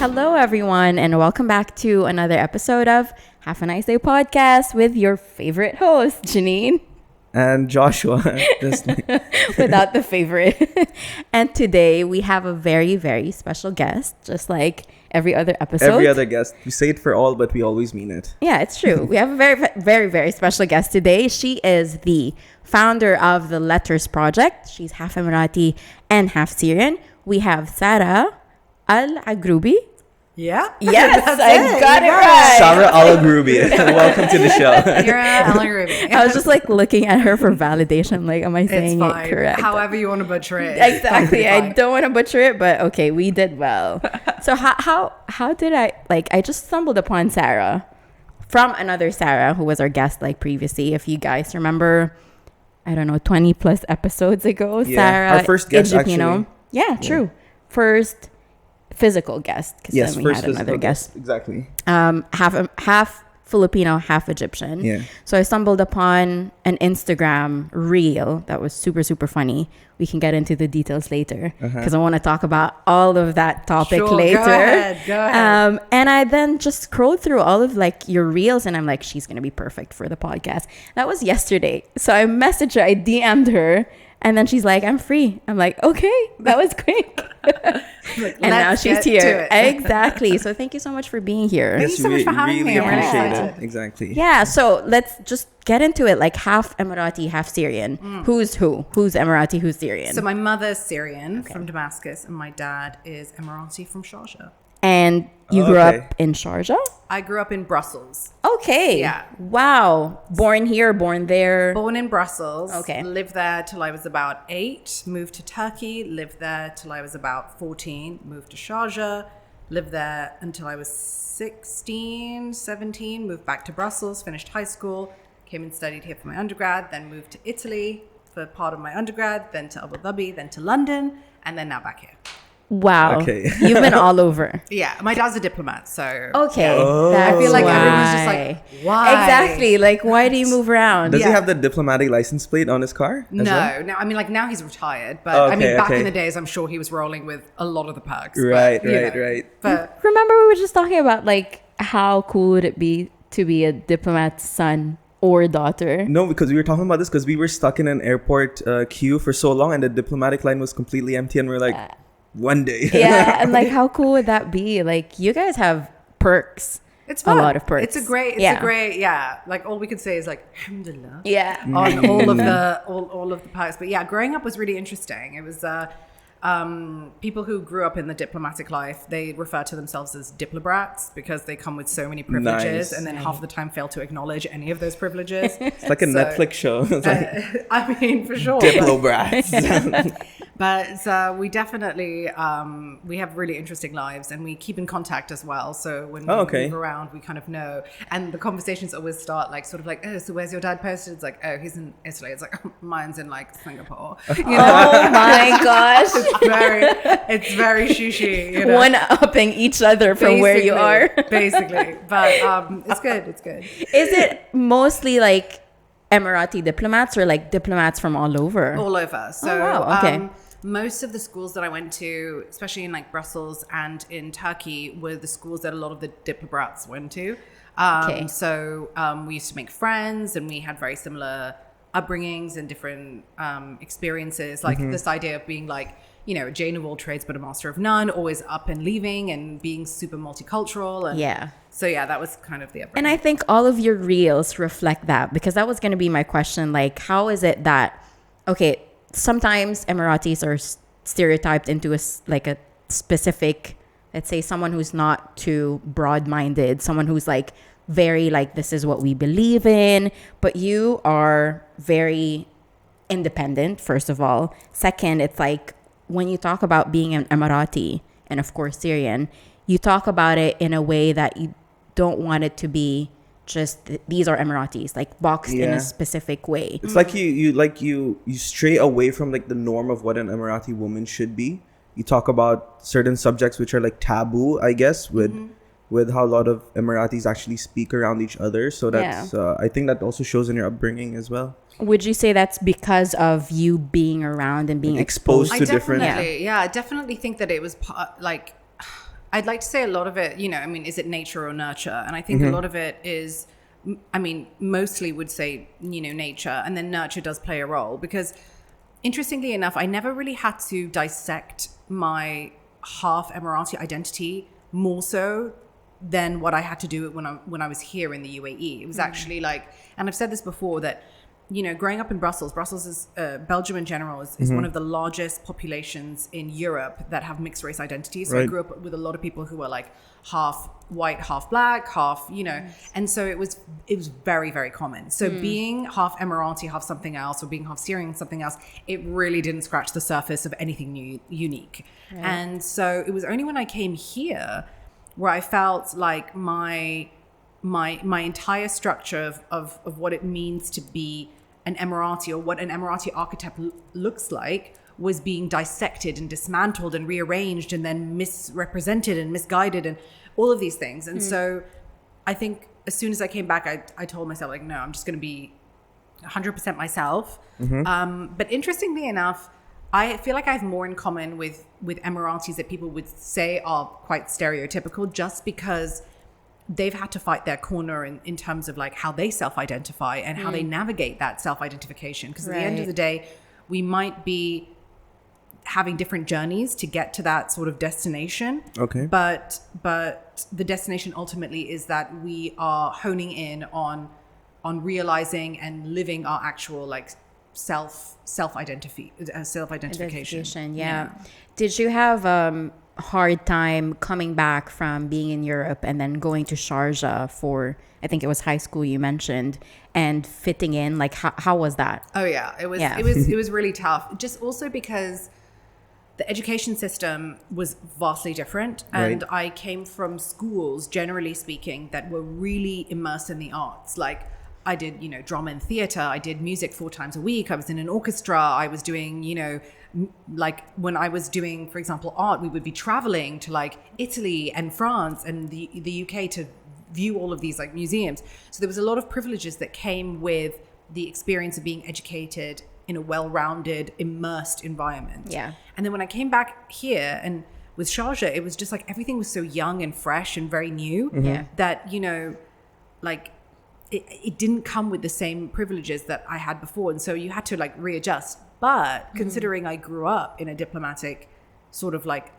Hello, everyone, and welcome back to another episode of Have a Nice Day podcast with your favorite host, Janine. And Joshua. Without the favorite. And today we have a very, very special guest, just like every other episode. Every other guest. We say it for all, but we always mean it. Yeah, it's true. We have a very, very, very special guest today. She is the founder of the Letters Project. She's half Emirati and half Syrian. We have Sarah Alagroobi. Yeah. Yes, I got it right. Sarah Alagroobi. Welcome to the show. You're Alagroobi. I was just like looking at her for validation. Like, am I saying it correct? However you want to butcher it. Exactly. I don't want to butcher it, but okay, we did well. So how did I just stumbled upon Sarah from another Sarah who was our guest like previously. If you guys remember, I don't know, 20 plus episodes ago, Yeah, Sarah, our first guest, Filipino. actually. Yeah, true. First physical guest, because Yes, then we first had another guest. Exactly. Half Filipino, half Egyptian. Yeah. So I stumbled upon an Instagram reel that was super, super funny. We can get into the details later because I want to talk about all of that topic later. Go ahead. And I then just scrolled through all of like your reels and I'm like, she's going to be perfect for the podcast. That was yesterday. So I messaged her, I DM'd her. And then she's like, I'm free. I'm like, okay, that was quick. Like, and now she's here. Exactly. So thank you so much for being here. Thank you so much for having me. Really I'm appreciate excited. it. Exactly. Yeah, so let's just get into it. Like half Emirati, half Syrian. Who's who? Who's Emirati? Who's Syrian? So my mother's Syrian from Damascus and my dad is Emirati from Sharjah. And you grew up in Sharjah? I grew up in Brussels. Okay. Yeah. Wow. Born here, born there. Born in Brussels. Okay. Lived there till I was about 8. Moved to Turkey. Lived there till I was about 14. Moved to Sharjah. Lived there until I was 16, 17. Moved back to Brussels. Finished high school. Came and studied here for my undergrad. Then moved to Italy for part of my undergrad. Then to Abu Dhabi. Then to London. And then now back here. Wow. Okay. You've been all over. Yeah. My dad's a diplomat. So Okay. I feel like why. everyone's just like, why? Exactly. Like, why do you move around? Does he have the diplomatic license plate on his car? as well? No, I mean, like now he's retired, but I mean, back in the days, I'm sure he was rolling with a lot of the perks. Right, but, you know, right. But Remember we were just talking about like how cool would it be to be a diplomat's son or daughter? No, because we were talking about this because we were stuck in an airport queue for so long and the diplomatic line was completely empty and we're like, one day. Yeah, and like how cool would that be? Like you guys have perks. it's fun. A lot of perks. It's a great, like all we can say is like, alhamdulillah. Yeah. On all of the perks. But yeah, growing up was really interesting. It was, people who grew up in the diplomatic life, they refer to themselves as Diplobrats because they come with so many privileges and then half the time fail to acknowledge any of those privileges. It's like a Netflix show. It's like I mean, for sure. Diplobrats. But we definitely, we have really interesting lives and we keep in contact as well. So when we move around, we kind of know. And the conversations always start like, sort of like, oh, so where's your dad posted? It's like, oh, he's in Italy. It's like, oh, mine's in like Singapore. You know? Oh my gosh. It's very shushy. You know? One upping each other from where you are. Basically. But it's good. It's good. Is it mostly like Emirati diplomats or like diplomats from all over? All over. So wow. Okay. Most of the schools that I went to, especially in like Brussels and in Turkey, were the schools that a lot of the Diplobrats went to. So we used to make friends and we had very similar upbringings and different experiences. Like this idea of being like, you know, a Jane of all trades but a master of none, always up and leaving and being super multicultural. And so yeah, that was kind of the upbringing. And I think all of your reels reflect that because that was going to be my question. Like, how is it that, okay, sometimes Emiratis are stereotyped into a specific, let's say someone who's not too broad-minded, someone who's like very like, this is what we believe in, but you are very independent, first of all. Second, it's like when you talk about being an Emirati and of course Syrian, you talk about it in a way that you don't want it to be just these are Emiratis, like boxed in a specific way. It's like you stray away from like the norm of what an Emirati woman should be. You talk about certain subjects which are like taboo, I guess, with how a lot of Emiratis actually speak around each other. So that's I think that also shows in your upbringing as well. Would you say that's because of you being around and being exposed to different? I definitely think that it was I'd like to say a lot of it, I mean, is it nature or nurture? And I think a lot of it is, I mean, mostly would say, nature, and then nurture does play a role, because interestingly enough, I never really had to dissect my half Emirati identity more so than what I had to do when I was here in the UAE. It was actually like, and I've said this before, that growing up in Brussels is Belgium in general is one of the largest populations in Europe that have mixed race identities. So I grew up with a lot of people who were like half white, half black, half, and so it was very, very common. So being half Emirati, half something else, or being half Syrian, something else, it really didn't scratch the surface of anything unique. Right. And so it was only when I came here where I felt like my entire structure of what it means to be an Emirati, or what an Emirati archetype looks like, was being dissected and dismantled and rearranged and then misrepresented and misguided and all of these things. And so I think as soon as I came back, I told myself, like, no, I'm just going to be 100% myself. But interestingly enough, I feel like I have more in common with Emiratis that people would say are quite stereotypical, just because they've had to fight their corner in terms of like how they self-identify and how they navigate that self-identification. Because at the end of the day, we might be having different journeys to get to that sort of destination. Okay. But the destination ultimately is that we are honing in on realizing and living our actual like self-identification. Yeah. Did you have hard time coming back from being in Europe and then going to Sharjah for, I think it was high school you mentioned, and fitting in? Like how was that? Oh yeah, it was really tough. Just also because the education system was vastly different, and I came from schools, generally speaking, that were really immersed in the arts. Like I did, drama and theater. I did music 4 times a week. I was in an orchestra. I was doing, like when I was doing, for example, art, we would be traveling to like Italy and France and the UK to view all of these like museums. So there was a lot of privileges that came with the experience of being educated in a well-rounded, immersed environment. Yeah. And then when I came back here and with Sharjah, it was just like everything was so young and fresh and very new that, like it didn't come with the same privileges that I had before. And so you had to like readjust. But considering I grew up in a diplomatic sort of like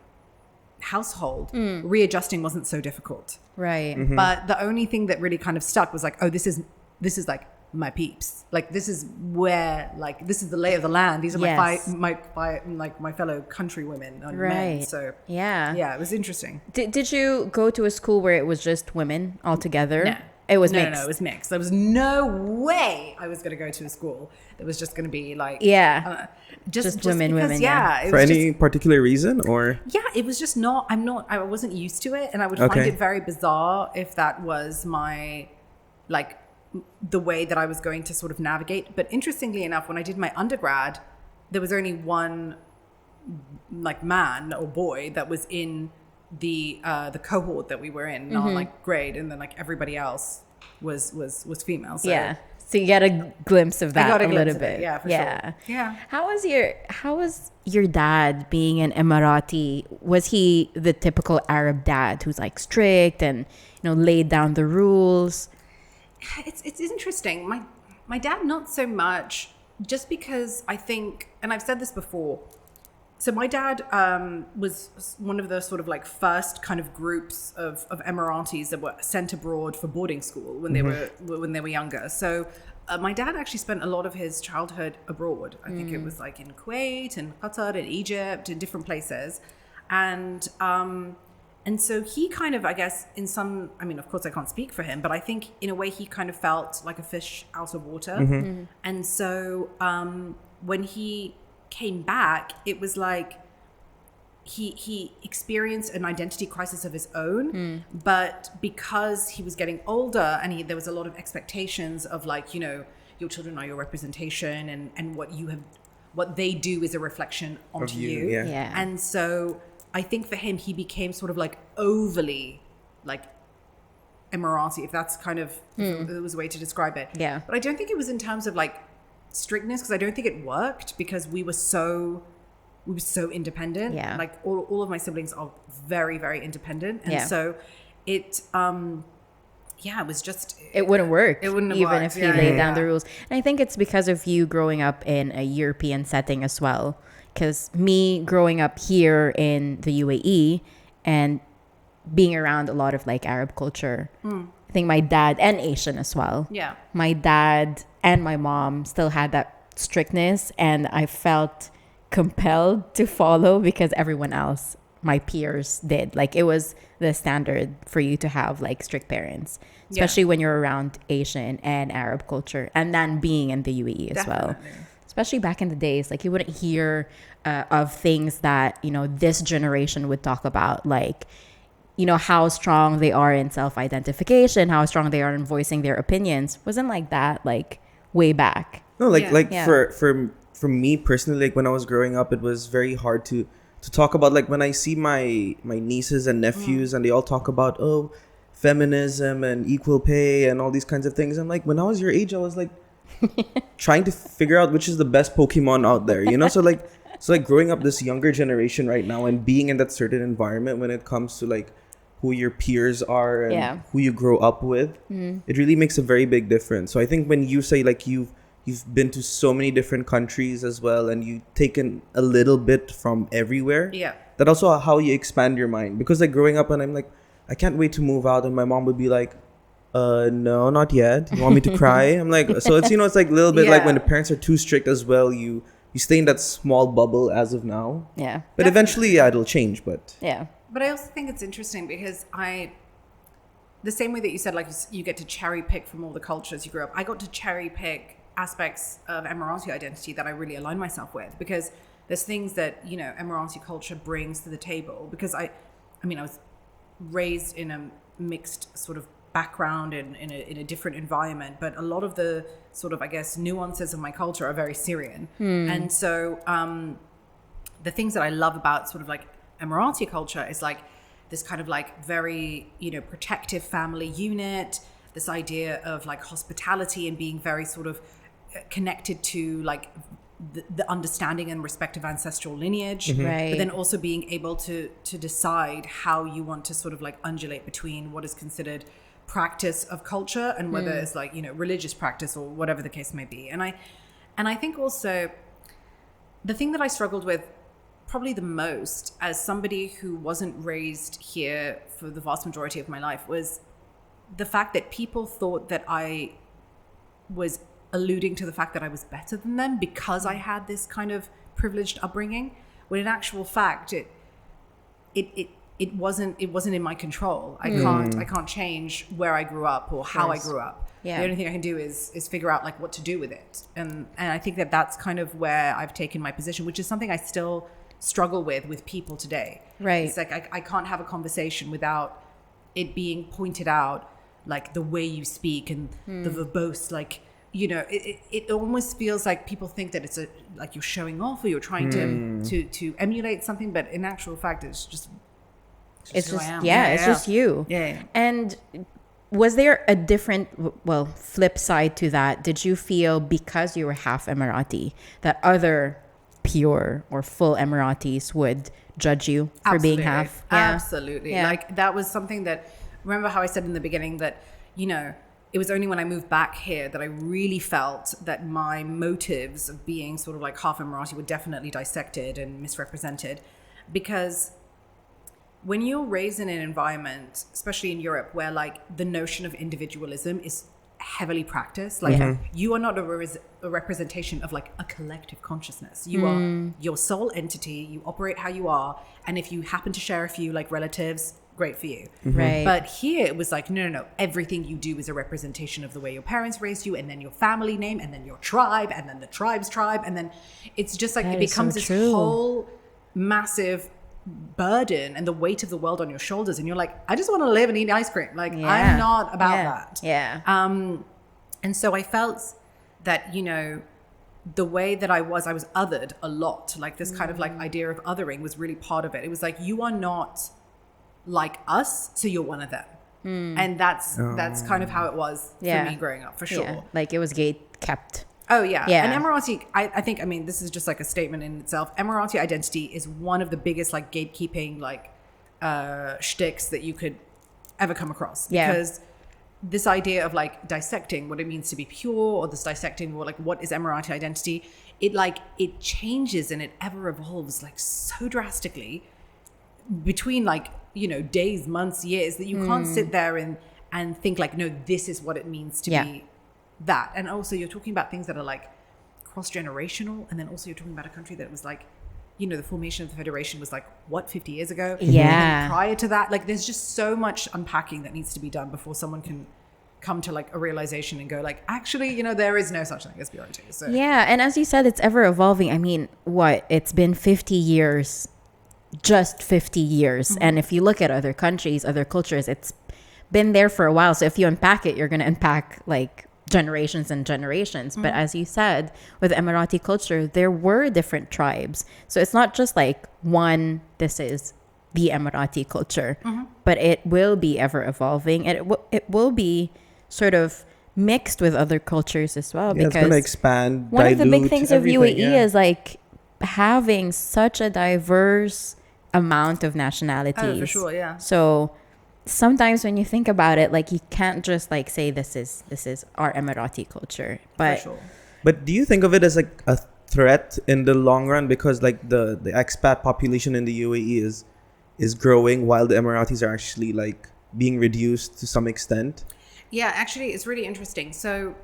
household, readjusting wasn't so difficult. Right. But the only thing that really kind of stuck was like, oh, this is like my peeps. Like this is where, like, this is the lay of the land. These are my fellow countrywomen and men. So yeah, it was interesting. Did you go to a school where it was just women altogether? No. It was mixed. No, it was mixed. There was no way I was going to go to a school that was just going to be like just women. For any particular reason, or it was just not. I wasn't used to it, and I would find it very bizarre if that was my like the way that I was going to sort of navigate. But interestingly enough, when I did my undergrad, there was only one like man or boy that was in the cohort that we were in, our like grade, and then like everybody else was female. So so you got a glimpse of that a little bit. For sure. Yeah. How was your dad being an Emirati? Was he the typical Arab dad who's like strict and laid down the rules? It's interesting. My dad, not so much, just because I think, and I've said this before, so my dad was one of the sort of like first kind of groups of Emiratis that were sent abroad for boarding school when they were younger. So my dad actually spent a lot of his childhood abroad. I think it was like in Kuwait and Qatar and Egypt and different places. And so he kind of, I guess, of course I can't speak for him, but I think in a way he kind of felt like a fish out of water. And so when he came back, it was like he experienced an identity crisis of his own, but because he was getting older and there was a lot of expectations of like, your children are your representation, and what they do is a reflection onto you. And so I think for him, he became sort of like overly like Emirati, if that's kind of if there was a way to describe it. But I don't think it was in terms of like strictness, because I don't think it worked, because we were so we were so independent. Yeah. Like all of my siblings are very, very independent. And Yeah. so it, it was just... It wouldn't work. It wouldn't have even worked. if you laid down the rules. And I think it's because of you growing up in a European setting as well. Because me growing up here in the UAE and being around a lot of like Arab culture, I think my dad, and Asian as well. Yeah. My dad and my mom still had that strictness, and I felt compelled to follow because everyone else, my peers, did. Like, it was the standard for you to have like strict parents, especially when you're around Asian and Arab culture, and then being in the UAE as well. Especially back in the days, like you wouldn't hear of things that, you know, this generation would talk about, like, you know, how strong they are in self-identification, how strong they are in voicing their opinions. Wasn't like that, like, way back. No, like Yeah. for me personally, like when I was growing up, it was very hard to talk about, like when I see my nieces and nephews and they all talk about feminism and equal pay and all these kinds of things. I'm like, when I was your age, I was like trying to figure out which is the best Pokemon out there, you know? So like growing up this younger generation right now and being in that certain environment when it comes to like who your peers are and who you grow up with, it really makes a very big difference. So I think when you say like you've been to so many different countries as well and you've taken a little bit from everywhere, that also how you expand your mind. Because like growing up and I'm like, I can't wait to move out, and my mom would be like, no, not yet. You want me to cry? I'm like, so it's, you know, it's like a little bit like when the parents are too strict as well, you stay in that small bubble as of now. Yeah. But eventually, it'll change. But Yeah. But I also think it's interesting because the same way that you said, like you get to cherry pick from all the cultures you grew up, I got to cherry pick aspects of Emirati identity that I really align myself with, because there's things that, you know, Emirati culture brings to the table. Because I was raised in a mixed sort of background in a different environment, but a lot of the sort of, I guess, nuances of my culture are very Syrian. And so the things that I love about sort of like Emirati culture is like this kind of like very, you know, protective family unit, this idea of like hospitality and being very sort of connected to like the understanding and respect of ancestral lineage, Right. but then also being able to decide how you want to sort of like undulate between what is considered practice of culture and whether it's like, you know, religious practice or whatever the case may be. And I think also the thing that I struggled with probably the most as somebody who wasn't raised here for the vast majority of my life was the fact that people thought that I was alluding to the fact that I was better than them because I had this kind of privileged upbringing, when in actual fact it wasn't in my control. I can't change where I grew up or how I grew up. The only thing I can do is figure out like what to do with it. And I think that that's kind of where I've taken my position, which is something I still struggle with people today. Right. It's like I can't have a conversation without it being pointed out, like the way you speak and the verbose, like, you know, it almost feels like people think that it's like you're showing off or you're trying to emulate something, but in actual fact it's just who I am. It's just you. Yeah. And was there a different, flip side to that? Did you feel because you were half Emirati that other pure or full Emiratis would judge you for being half? Absolutely. Yeah. Like that was something that, remember how I said in the beginning that, you know, it was only when I moved back here that I really felt that my motives of being sort of like half Emirati were definitely dissected and misrepresented. Because when you're raised in an environment, especially in Europe, where like the notion of individualism is heavily practiced, like you are not a representation of like a collective consciousness. You are your sole entity. You operate how you are, and if you happen to share a few like relatives, great for you. Right. But here it was like, no. Everything you do is a representation of the way your parents raised you, and then your family name, and then your tribe, and then the tribe's tribe, and then it's just like That it is becomes so this true. whole massive burden and the weight of the world on your shoulders, and you're like, I just want to live and eat ice cream. Like I'm not about that. Yeah. And so I felt that, you know, the way that I was othered a lot. Like this kind of like idea of othering was really part of it. It was like, you are not like us, so you're one of them. And that's kind of how it was for me growing up, for sure. Yeah. Like it was gate kept. Oh, yeah. Yeah. And Emirati, I think, I mean, this is just like a statement in itself. Emirati identity is one of the biggest like gatekeeping like shticks that you could ever come across. Yeah. Because this idea of like dissecting what it means to be pure, or this dissecting or like what is Emirati identity, it changes and it ever evolves like so drastically between like, you know, days, months, years, that you can't sit there and think like, no, this is what it means to be that. And also you're talking about things that are like cross-generational, and then also you're talking about a country that was like, you know, the formation of the federation was like what, 50 years ago? Yeah. And then prior to that, like there's just so much unpacking that needs to be done before someone can come to like a realization and go like, actually, you know, there is no such thing as purity. So Yeah, and as you said, it's ever evolving. I mean, what? It's been 50 years, just 50 years. And if you look at other countries, other cultures, it's been there for a while. So if you unpack it, you're going to unpack like generations and generations. But as you said, with Emirati culture, there were different tribes. So it's not just like one, this is the Emirati culture, but it will be ever evolving, and it will be sort of mixed with other cultures as well. Yeah, because it's gonna expand. one of the big dilute things of everything, UAE is like having such a diverse amount of nationalities. Oh, for sure, yeah. So sometimes when you think about it, like you can't just like say this is our Emirati culture. But for sure. But do you think of it as like a threat in the long run, because like the expat population in the UAE is growing while the Emiratis are actually like being reduced to some extent? Yeah, actually, it's really interesting. So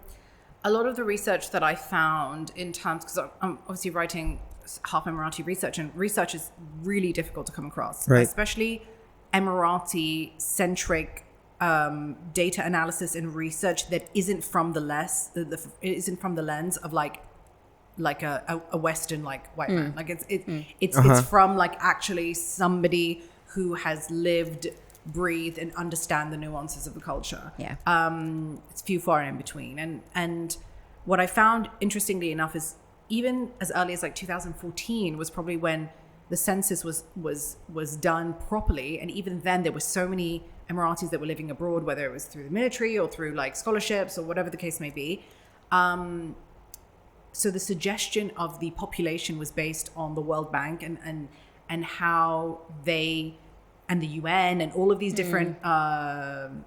a lot of the research that I found in terms, because I'm obviously writing half Emirati research, and research is really difficult to come across, right, especially Emirati-centric data analysis and research that isn't from the it isn't from the lens of like a Western like white man. Like it's from like actually somebody who has lived, breathed, and understand the nuances of the culture. Yeah. It's few far in between. And what I found interestingly enough is even as early as like 2014 was probably when the census was done properly. And even then there were so many Emiratis that were living abroad, whether it was through the military or through like scholarships or whatever the case may be. So the suggestion of the population was based on the World Bank and how they and the UN and all of these different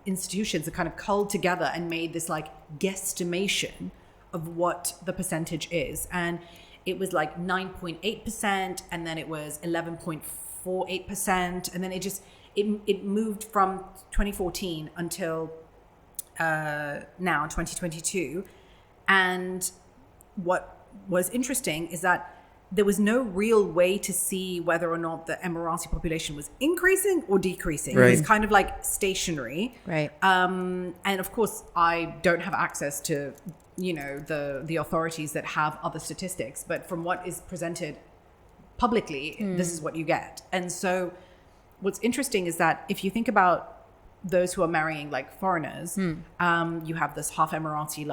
institutions are kind of culled together and made this like guesstimation of what the percentage is. And it was like 9.8%, and then it was 11.48%, and then it moved from 2014 until now 2022. And what was interesting is that there was no real way to see whether or not the Emirati population was increasing or decreasing. Right. It was kind of like stationary. Right. And of course, I don't have access to, you know, the authorities that have other statistics. But from what is presented publicly, this is what you get. And so what's interesting is that if you think about those who are marrying like foreigners, you have this half Emirati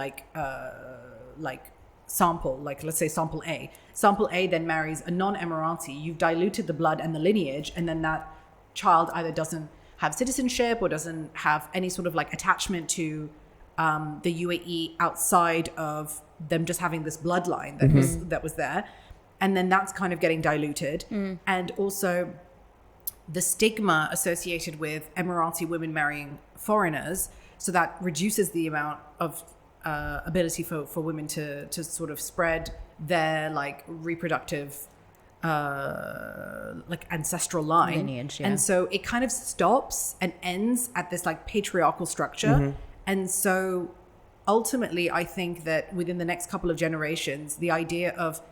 like sample, like let's say sample A. Sample A then marries a non-Emirati. You've diluted the blood and the lineage, and then that child either doesn't have citizenship or doesn't have any sort of like attachment to the UAE outside of them just having this bloodline that was there. And then that's kind of getting diluted. And also the stigma associated with Emirati women marrying foreigners, so that reduces the amount of ability for women to sort of spread their like reproductive like ancestral line Lineage, yeah. And so it kind of stops and ends at this like patriarchal structure. And so ultimately I think that within the next couple of generations the idea of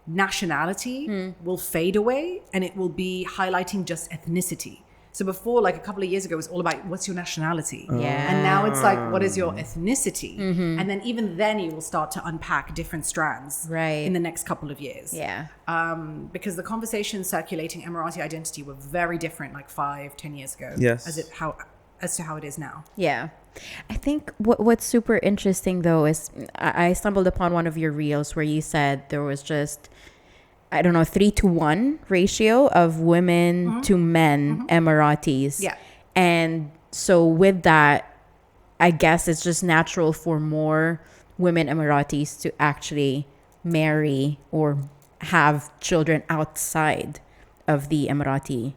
nationality will fade away, and it will be highlighting just ethnicity. So before, like a couple of years ago, it was all about what's your nationality. Yeah. And now it's like, what is your ethnicity? And then even then you will start to unpack different strands Right. in the next couple of years. Yeah. Because the conversations circulating Emirati identity were very different like 5-10 years ago. Yes. As to how it is now. Yeah. I think what's super interesting though is I stumbled upon one of your reels where you said there was just, I don't know, 3-to-1 ratio of women to men Emiratis. Yeah. And so with that, I guess it's just natural for more women Emiratis to actually marry or have children outside of the Emirati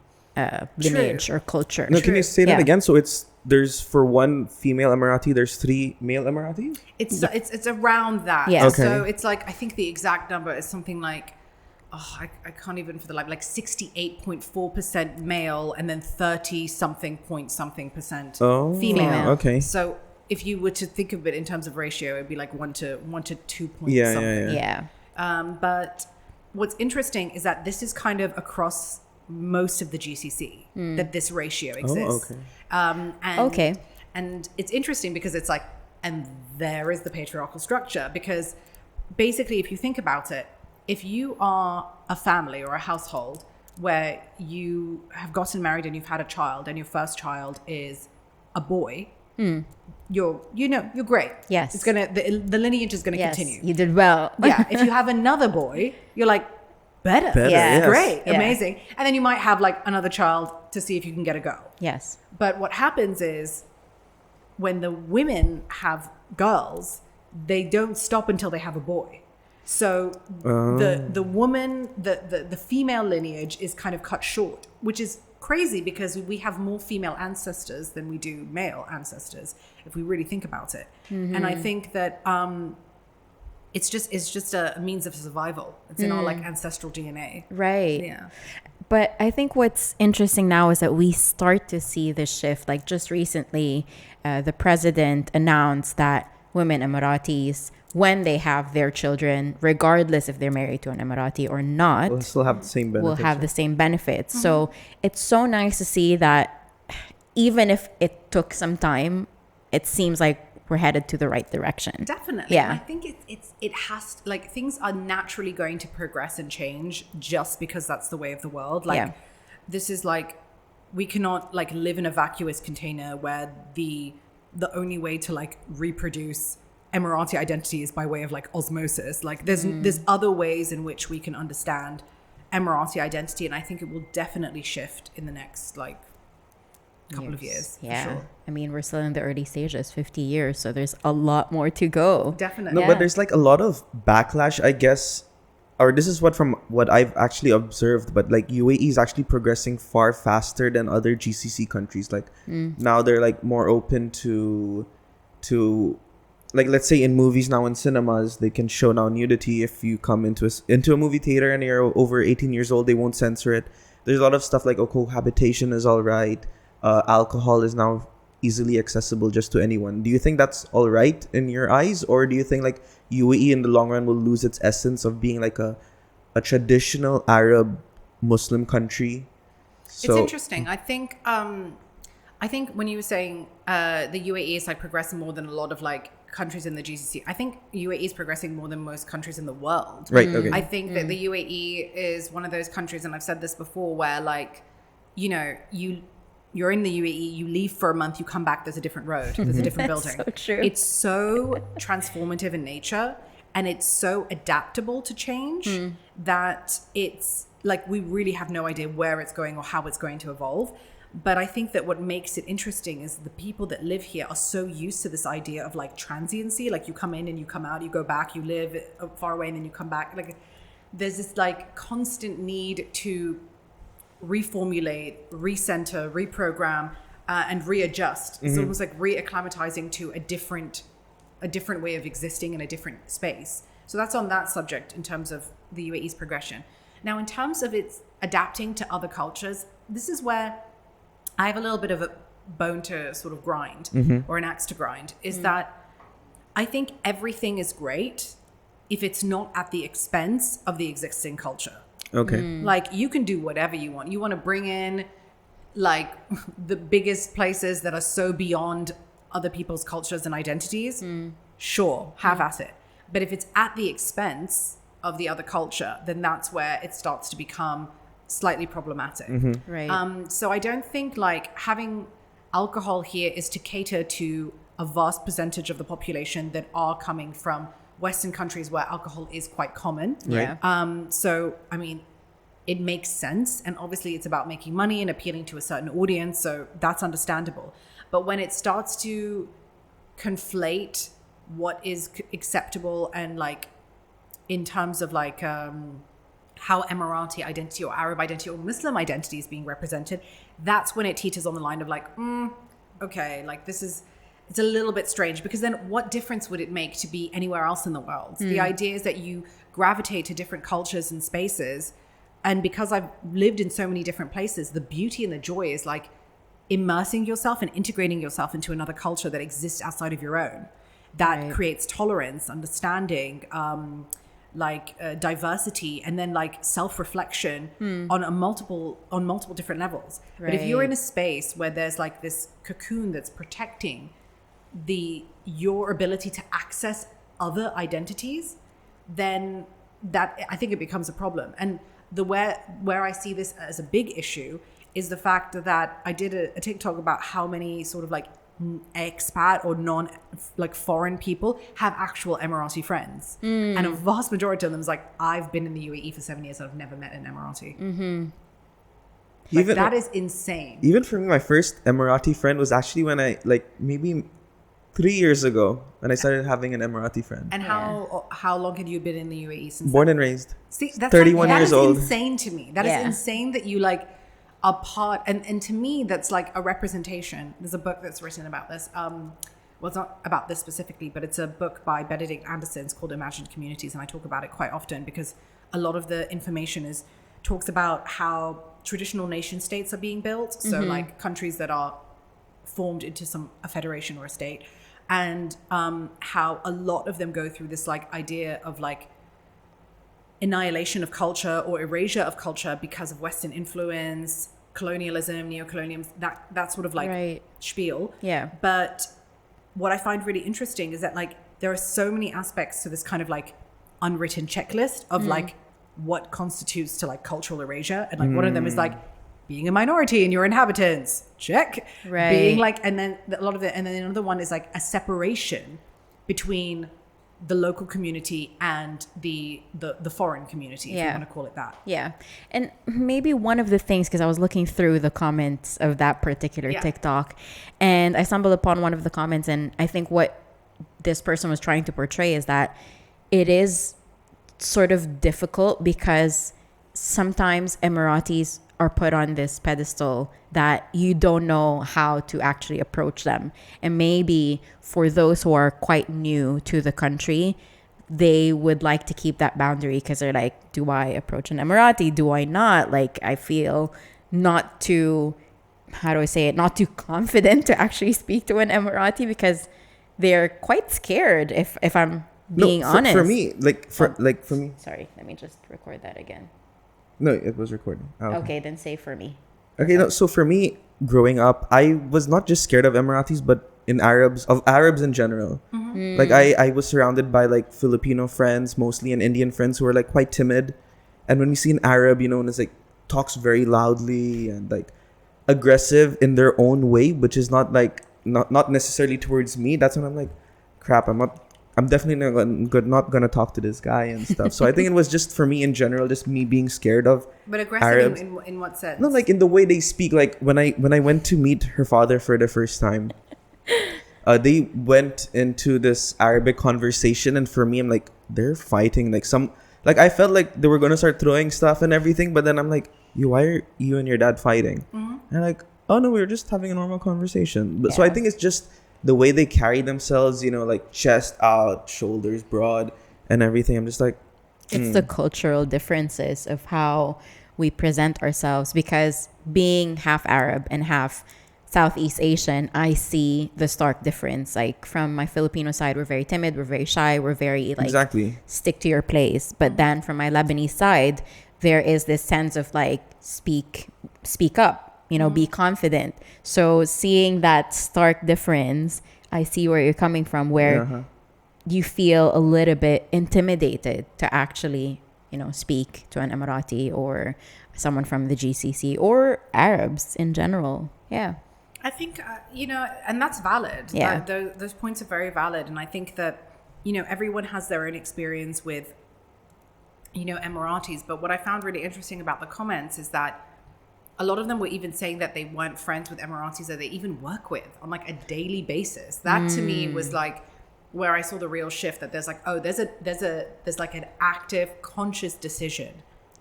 lineage or culture. No, can you say that Yeah. again? So there's for one female Emirati, there's 3 male Emiratis? It's around that. Yeah. Okay. So it's like, I think the exact number is something like, I can't even for the life, like 68.4% male and then 30 something percent Oh, female. okay. So if you were to think of it in terms of ratio, it'd be like 1 to 2 point Yeah, something. yeah. But what's interesting is that this is kind of across most of the GCC that this ratio exists. okay. And, and it's interesting because it's like, and there is the patriarchal structure, because basically if you think about it, if you are a family or a household where you have gotten married and you've had a child and your first child is a boy, you're great. Yes. It's the lineage is gonna Yes, continue. you did well. Yeah. If you have another boy, you're like, better. Better, Yeah. yes. Great. Yeah. Amazing. And then you might have like another child to see if you can get a go. Yes. But what happens is when the women have girls, they don't stop until they have a boy. So the woman, the female lineage is kind of cut short, which is crazy because we have more female ancestors than we do male ancestors, if we really think about it. And I think that it's just a means of survival. It's in our like ancestral DNA. Right. Yeah. But I think what's interesting now is that we start to see this shift. Like just recently, the president announced that women Emiratis, when they have their children, regardless if they're married to an Emirati or not, We'll still have the same benefits. will have the same benefits. So it's so nice to see that even if it took some time, it seems like we're headed to the right direction. Definitely. Yeah. And I think it has to, like, things are naturally going to progress and change just because that's the way of the world. Like, Yeah. this is like, we cannot like live in a vacuous container where the only way to like reproduce Emirati identity is by way of like osmosis. Like there's other ways in which we can understand Emirati identity, and I think it will definitely shift in the next like couple of years. Yeah. For sure. I mean, we're still in the early stages, 50 years. So there's a lot more to go. Definitely. No, Yeah. but there's like a lot of backlash, I guess, or this is from what I've actually observed, but like UAE is actually progressing far faster than other GCC countries. Like now they're like more open to like, let's say in movies now, in cinemas, they can show now nudity. If you come into a movie theater and you're over 18 years old, they won't censor it. There's a lot of stuff like, cohabitation is all right. Alcohol is now easily accessible just to anyone. Do you think that's all right in your eyes, or do you think like UAE in the long run will lose its essence of being like a traditional Arab Muslim country? It's interesting. I think when you were saying the UAE is like progressing more than a lot of like countries in the GCC, I think UAE is progressing more than most countries in the world. Right. Okay. I think that the UAE is one of those countries, and I've said this before, where like, you know, you're in the UAE, you leave for a month, you come back, there's a different road, there's a different building. so true. It's so transformative in nature, and it's so adaptable to change that it's like we really have no idea where it's going or how it's going to evolve. But I think that what makes it interesting is the people that live here are so used to this idea of like transiency. Like you come in and you come out, you go back, you live far away and then you come back. Like there's this like constant need to reformulate, recenter, reprogram, and readjust. It's almost like reacclimatizing to a different way of existing in a different space. So that's on that subject in terms of the UAE's progression. Now, in terms of its adapting to other cultures, this is where I have a little bit of a bone to sort of grind or an axe to grind, is that I think everything is great if it's not at the expense of the existing culture. Okay. Like you can do whatever you want. You want to bring in like the biggest places that are so beyond other people's cultures and identities. Sure, have at it. But if it's at the expense of the other culture, then that's where it starts to become slightly problematic. Right. So I don't think like having alcohol here is to cater to a vast percentage of the population that are coming from Western countries where alcohol is quite common. Yeah. So, I mean, it makes sense. And obviously it's about making money and appealing to a certain audience. So that's understandable. But when it starts to conflate what is acceptable, and like in terms of like how Emirati identity or Arab identity or Muslim identity is being represented, that's when it teeters on the line of like, okay, like it's a little bit strange, because then what difference would it make to be anywhere else in the world? The idea is that you gravitate to different cultures and spaces. And because I've lived in so many different places, the beauty and the joy is like immersing yourself and integrating yourself into another culture that exists outside of your own. That creates tolerance, understanding, diversity, and then like self-reflection on multiple different levels. But if you're in a space where there's like this cocoon that's protecting your ability to access other identities, then that, I think it becomes a problem. And where I see this as a big issue is the fact that I did a TikTok about how many sort of like expat or foreign people have actual Emirati friends, and a vast majority of them is like, I've been in the UAE for 7 years and I've never met an Emirati. Like, that is insane. Even for me, my first Emirati friend was actually when I maybe 3 years ago, when I started having an Emirati friend. And how long had you been in the UAE since? Born and raised. See, that's 31 years old. That is insane to me. That is insane that you like are part, and to me that's like a representation. There's a book that's written about this. Well, it's not about this specifically, but it's a book by Benedict Anderson. It's called Imagined Communities, and I talk about it quite often because a lot of the information talks about how traditional nation states are being built. So like countries that are formed into a federation or a state, and how a lot of them go through this like idea of like annihilation of culture or erasure of culture because of Western influence, colonialism, neocolonialism, that sort of like spiel. Yeah. But what I find really interesting is that like there are so many aspects to this kind of like unwritten checklist of like what constitutes to like cultural erasure, and like one of them is like being a minority in your inhabitants, check. Being like, and then a lot of it, and then another one is like a separation between the local community and the foreign community, if you want to call it that. Yeah. And maybe one of the things, because I was looking through the comments of that particular TikTok, and I stumbled upon one of the comments, and I think what this person was trying to portray is that it is sort of difficult because sometimes Emiratis are put on this pedestal that you don't know how to actually approach them. And maybe for those who are quite new to the country, they would like to keep that boundary because they're like, do I approach an Emirati? Do I not? Like, I feel not too, not too confident to actually speak to an Emirati because they're quite scared if I'm being honest. For me, for me. Sorry, let me just record that again. No, it was recording. Oh, okay, then say for me. Okay, no, so for me, growing up, I was not just scared of Emiratis, but of Arabs in general. Like I was surrounded by like Filipino friends mostly, and Indian friends who were like quite timid. And when we see an Arab, and it's like talks very loudly and like aggressive in their own way, which is not necessarily towards me, that's when I'm like, crap, I'm definitely not gonna talk to this guy and stuff. So I think it was just for me in general, just me being scared of. But aggressive Arabs. In what sense? No, like in the way they speak. Like when I went to meet her father for the first time, they went into this Arabic conversation, and for me, I'm like, they're fighting. I felt like they were gonna start throwing stuff and everything, but then I'm like, why are you and your dad fighting? And I'm like, oh no, we were just having a normal conversation. But so I think it's just the way they carry themselves, like chest out, shoulders broad, and everything. I'm just like, it's the cultural differences of how we present ourselves, because being half Arab and half Southeast Asian, I see the stark difference. Like from my Filipino side, we're very timid, we're very shy, we're very like stick to your place. But then from my Lebanese side, there is this sense of like speak up. Be confident. So seeing that stark difference, I see where you're coming from, where you feel a little bit intimidated to actually, speak to an Emirati or someone from the GCC or Arabs in general. Yeah. I think, and that's valid. Yeah. Those points are very valid. And I think that, everyone has their own experience with, Emiratis. But what I found really interesting about the comments is that a lot of them were even saying that they weren't friends with Emiratis that they even work with on like a daily basis. That to me was like, where I saw the real shift, that there's like, oh, there's like an active, conscious decision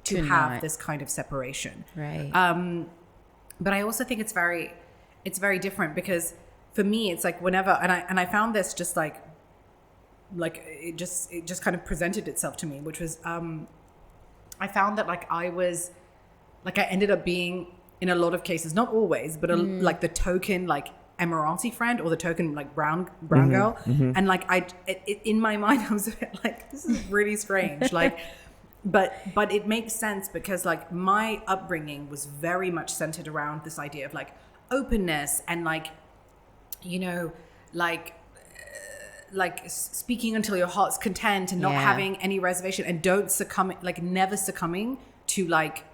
to have this kind of separation. Right. But I also think it's very different, because for me, it's like whenever, and I found this just like it just kind of presented itself to me, which was, I found that like I ended up being, in a lot of cases, not always, but like the token like Emirati friend, or the token like brown girl. And like in my mind, I was a bit like, this is really strange. Like, but it makes sense, because like my upbringing was very much centered around this idea of like openness and like, you know, like speaking until your heart's content, and not having any reservation, and never succumbing to like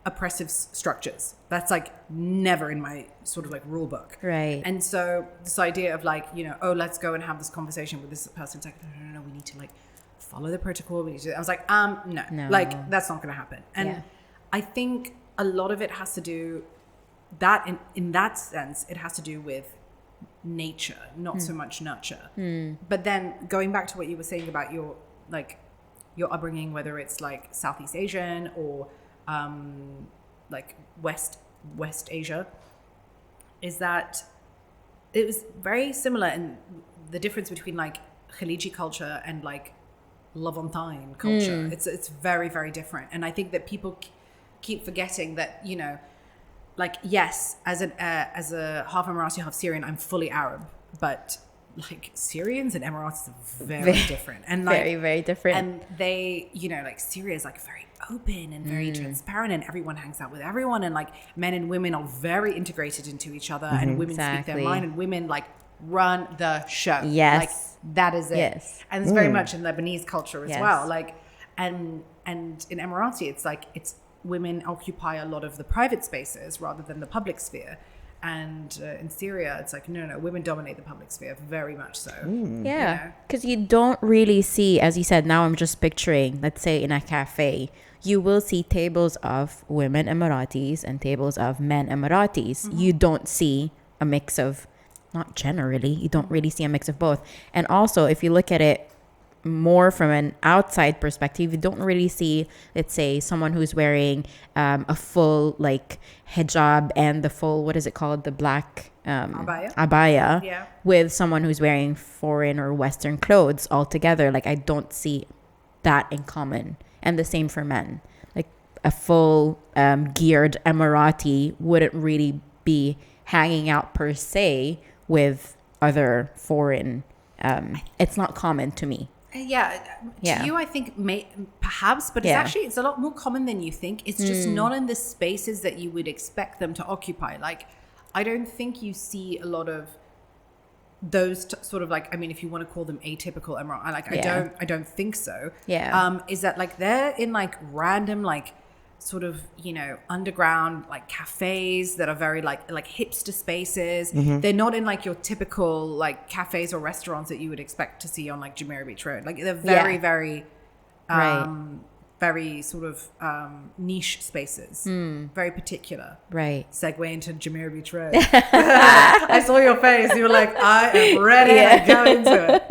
oppressive structures. That's like never in my sort of like rule book. Right. And so this idea of like, you know, oh, let's go and have this conversation with this person. It's like, no, we need to like follow the protocol. I was like, no, like that's not going to happen. And I think a lot of it has to do that in that sense, it has to do with nature, not so much nurture. But then going back to what you were saying about your upbringing, whether it's like Southeast Asian or like West Asia, is that it was very similar in the difference between like Khaleeji culture and like Levantine culture. It's very, very different. And I think that people keep forgetting that, you know, like, yes, as a half Emirati, half Syrian, I'm fully Arab, but like Syrians and Emiratis are very different, and like very, very different. And they, you know, like Syria is like very open and very transparent, and everyone hangs out with everyone, and like men and women are very integrated into each other, and women speak their mind, and women like run the show. Yes, like that is it. Yes, and it's very much in Lebanese culture as well. Like, and in Emirati, it's like women occupy a lot of the private spaces rather than the public sphere. And in Syria, it's like, no, women dominate the public sphere, very much so. Yeah, because you don't really see, as you said, now I'm just picturing, let's say in a cafe, you will see tables of women Emiratis and tables of men Emiratis. You don't see a mix of, not generally, you don't really see a mix of both. And also, if you look at it more from an outside perspective, you don't really see, let's say, someone who's wearing a full like hijab and the full, what is it called, the black abaya with someone who's wearing foreign or Western clothes all together. Like, I don't see that in common. And the same for men. Like, a full geared Emirati wouldn't really be hanging out per se with other foreign. It's not common to me. To you, I think perhaps, but it's a lot more common than you think. It's just not in the spaces that you would expect them to occupy. Like, I don't think you see a lot of those sort of like, I mean, if you want to call them atypical Emirati, like I don't think so. Is that like they're in like random like sort of, you know, underground like cafes that are very like hipster spaces. They're not in like your typical like cafes or restaurants that you would expect to see on like Jumeirah Beach Road. Like, they're very very sort of niche spaces, very particular. Right. Segue into Jumeirah Beach Road. I saw your face. You were like, I am ready to go into it.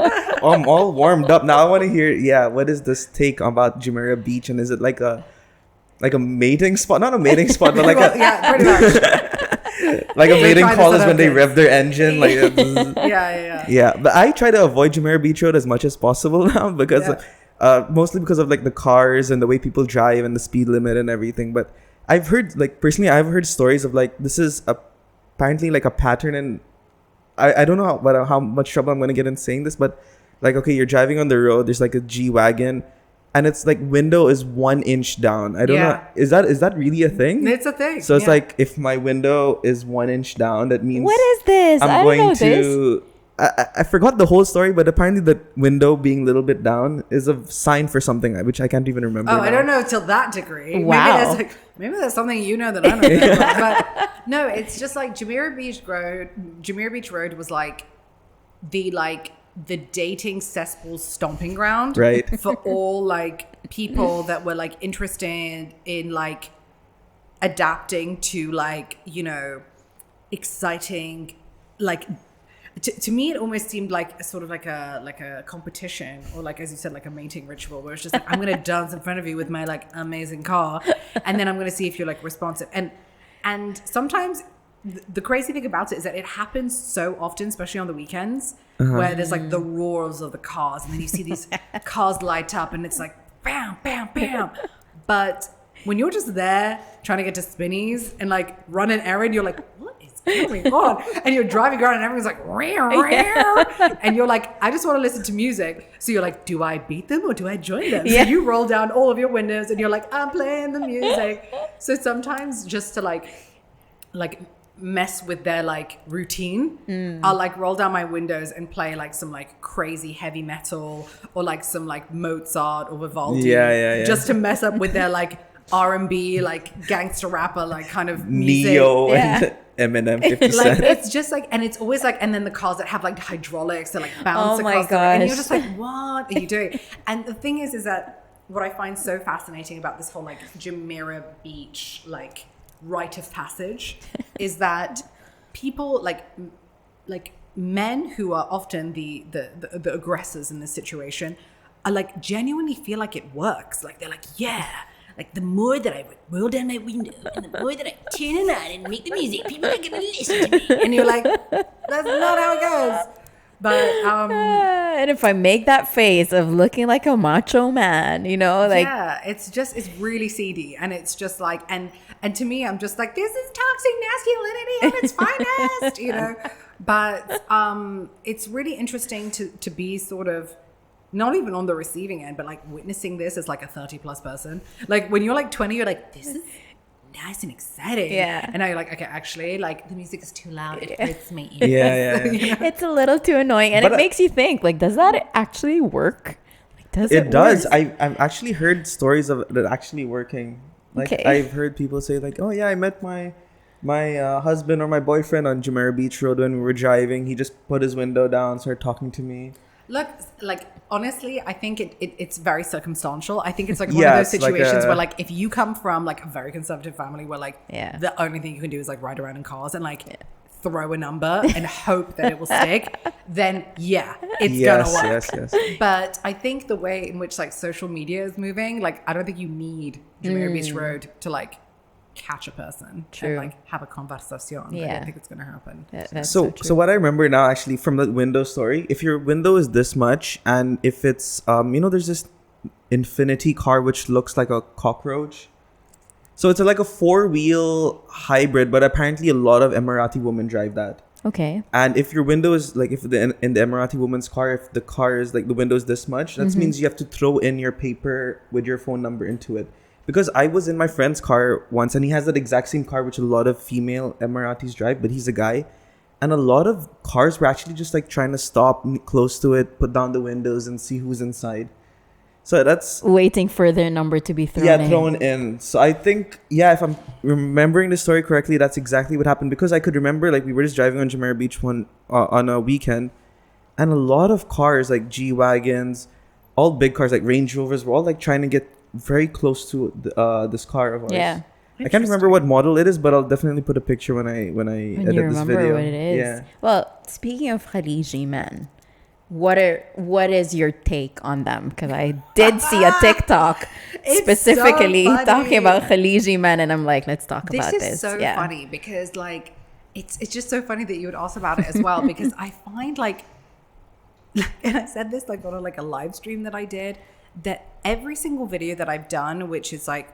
I'm all warmed up now. I want to hear. What is this take about Jumeirah Beach, and is it like a mating spot? Not a mating spot, but like pretty much. Like a mating call is when they rev their engine. Like, but I try to avoid Jumeirah Beach Road as much as possible now, because mostly because of like the cars and the way people drive and the speed limit and everything. But I've heard, like, personally, I've heard stories of like, this is apparently like a pattern, and I don't know how much trouble I'm going to get in saying this, but like, okay, you're driving on the road, there's like a G-Wagon, and it's like window is 1 inch down. I don't know. Is that really a thing? It's a thing. So it's like, if my window is 1 inch down, that means what is this? I'm going to. I forgot the whole story, but apparently the window being a little bit down is a sign for something, which I can't even remember. Oh, now. I don't know till that degree. Wow. Maybe there's something you know that I don't know. But no, it's just like Jumeirah Beach Road was like the dating cesspool stomping ground, right, for all like people that were like interested in like adapting to like, you know, exciting, like, to me, it almost seemed like a sort of like a competition, or like, as you said, like a mating ritual, where it's just like, I'm going to dance in front of you with my like amazing car, and then I'm going to see if you're like responsive. And sometimes the crazy thing about it is that it happens so often, especially on the weekends, where there's like the roars of the cars, and then you see these cars light up, and it's like bam, bam, bam. But when you're just there trying to get to Spinneys and like run an errand, you're like, what is going on? And you're driving around and everyone's like, rear, rear. And you're like, I just want to listen to music. So you're like, do I beat them or do I join them? Yeah. So you roll down all of your windows and you're like, I'm playing the music. So sometimes just to like mess with their like routine, I'll like roll down my windows and play like some like crazy heavy metal or like some like Mozart or Vivaldi, just to mess up with their like R&B like gangster rapper like kind of music. Neo and Eminem, 50 Cent. Like it's just like, and it's always like, and then the cars that have like hydraulics that like bounce Oh my across the road, and you're gosh. just like, what are you doing? And the thing is that what I find so fascinating about this whole like Jumeirah Beach like rite of passage is that people like men who are often the aggressors in this situation are like genuinely feel like it works. Like they're like, yeah, like the more that I would roll down my window and the more that I turn it on and make the music, people are gonna listen to me. And you're like, that's not how it goes. But And if I make that face of looking like a macho man, you know, like yeah, it's really seedy, and it's just like, and to me, I'm just like, this is toxic masculinity at its finest, you know. But it's really interesting to be sort of not even on the receiving end, but like witnessing this as like a 30+ person. Like when you're like 20, you're like, this is nice and exciting. Yeah. And now you're like, okay, actually, like the music is too loud. It hurts my ears. Yeah. You know? it's a little too annoying, and But it makes you think, like, does that actually work? Like, does it It does. work? I've actually heard stories of it actually working. Like Okay. I've heard people say like, oh yeah, I met my husband or my boyfriend on Jumeirah Beach Road when we were driving. He just put his window down, started talking to me. Look, like honestly, I think it's very circumstantial. I think it's like one Yeah, of those it's like situations a- where like if you come from like a very conservative family where like Yeah. the only thing you can do is like ride around in cars and like throw a number and hope that it will stick, then yeah, it's gonna work. Yes. But I think the way in which like social media is moving, like I don't think you need Jumeirah Beach Road to like catch a person True. and like have a conversation. I Yeah. don't think it's gonna happen. That's So true. so what I remember now actually from the window story, if your window is this much and if it's there's this infinity car which looks like a cockroach. So it's like a 4-wheel hybrid, but apparently a lot of Emirati women drive that. Okay. And if your window is like, if in the Emirati woman's car, if the car is like the window is this much, that means you have to throw in your paper with your phone number into it. Because I was in my friend's car once, and he has that exact same car which a lot of female Emiratis drive, but he's a guy, and a lot of cars were actually just like trying to stop close to it, put down the windows, and see who's inside. So that's Waiting for their number to be thrown in. thrown in. So I think, if I'm remembering the story correctly, that's exactly what happened. Because I could remember, like, we were just driving on Jumeirah Beach on a weekend, and a lot of cars, like G-Wagons, all big cars, like Range Rovers, were all, like, trying to get very close to this car of ours. Yeah. I can't remember what model it is, but I'll definitely put a picture when I When edit you this remember video. what it is. Yeah. Well, speaking of Khaleeji men, what is your take on them? Because I did see a TikTok It's specifically so funny. talking about Khaleeji men, and I'm like, let's talk about this. This is so Yeah. funny because like it's just so funny that you would ask about it as well because I find like and I said this like on a live stream that I did, that every single video that I've done, which is like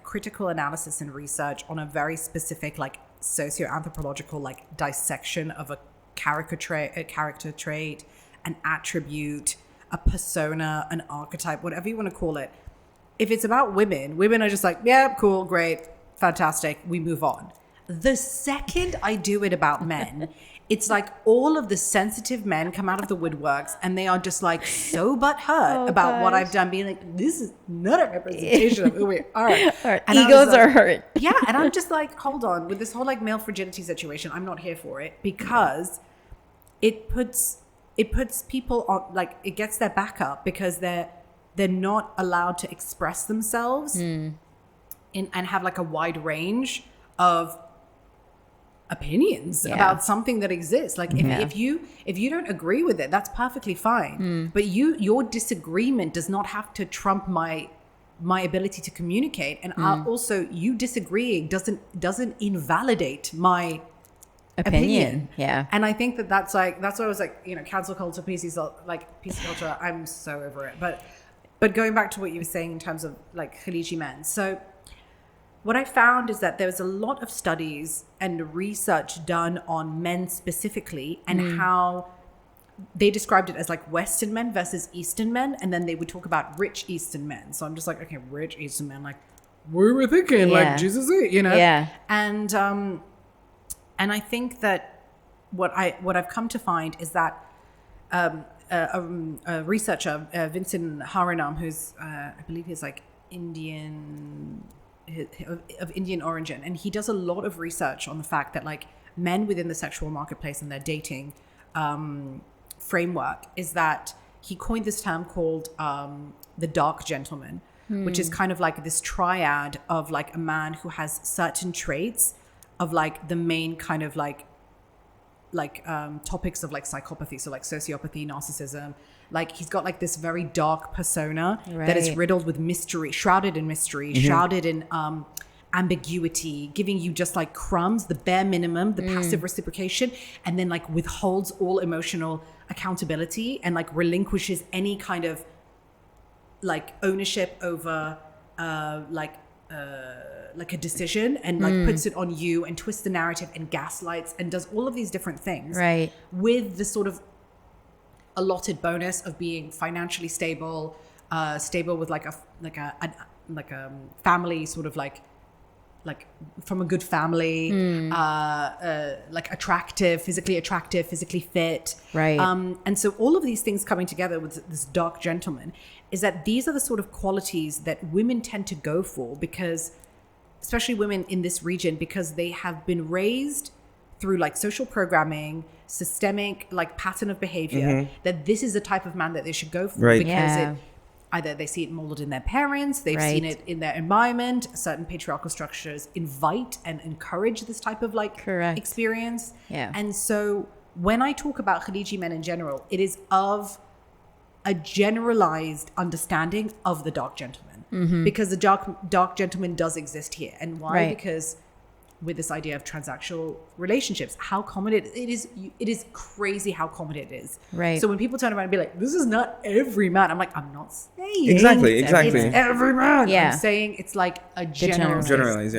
critical analysis and research on a very specific like socio-anthropological like dissection of a character trait, an attribute, a persona, an archetype, whatever you want to call it. If it's about women are just like, yeah, cool, great, fantastic, we move on. The second I do it about men, it's like all of the sensitive men come out of the woodworks and they are just like so butthurt about what I've done, being like, this is not a representation of who we are. Our And I was egos like- are hurt. Yeah, and I'm just like, hold on, with this whole like male frigidity situation, I'm not here for it because it puts people on, like, it gets their back up because they're not allowed to express themselves and have like a wide range of opinions about something that exists. Like if you don't agree with it, that's perfectly fine. But your disagreement does not have to trump my ability to communicate. And also, you disagreeing doesn't invalidate my opinion. Yeah. And I think that's why I was like, cancel culture, PC culture, I'm so over it. But going back to what you were saying in terms of like Khaleeji men. So what I found is that there's a lot of studies and research done on men specifically, and how they described it as like Western men versus Eastern men. And then they would talk about rich Eastern men. So I'm just like, okay, rich Eastern men, like we were thinking like Jesus, Yeah. And I think that what I've come to find is that a researcher, Vincent Haranam, who's I believe he's like of Indian origin, and he does a lot of research on the fact that like men within the sexual marketplace and their dating framework, is that he coined this term called the dark gentleman, which is kind of like this triad of like a man who has certain traits of like the main kind of like topics of like psychopathy, so like sociopathy, narcissism. Like he's got like this very dark persona that is riddled with mystery, shrouded in mystery, shrouded in ambiguity, giving you just like crumbs, the bare minimum, the passive reciprocation, and then like withholds all emotional accountability and like relinquishes any kind of like ownership over like a decision, and like puts it on you and twists the narrative and gaslights and does all of these different things with the sort of allotted bonus of being financially stable with like a family, sort of like from a good family, like physically attractive, physically fit, and so all of these things coming together with this dark gentleman is that these are the sort of qualities that women tend to go for, because especially women in this region, because they have been raised through like social programming, systemic like pattern of behavior, that this is the type of man that they should go for, because either they see it molded in their parents, they've seen it in their environment, certain patriarchal structures invite and encourage this type of like experience. And so when I talk about Khaleeji men in general, it is of a generalized understanding of the dark gentleman, because the dark gentleman does exist here. And why? Because with this idea of transactional relationships, how common it is crazy how common it is. So when people turn around and be like, this is not every man, I'm like, I'm not saying exactly it's every man. I'm saying it's like a generalized.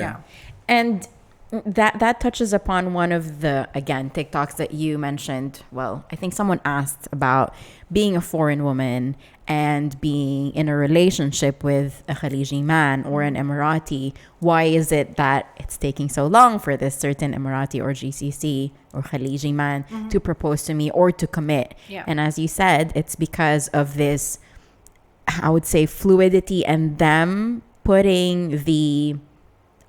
And that touches upon one of the, again, TikToks that you mentioned. Well, I think someone asked about being a foreign woman and being in a relationship with a Khaleeji man or an Emirati. Why is it that it's taking so long for this certain Emirati or GCC or Khaleeji man to propose to me or to commit? And as you said, it's because of this, I would say, fluidity, and them putting the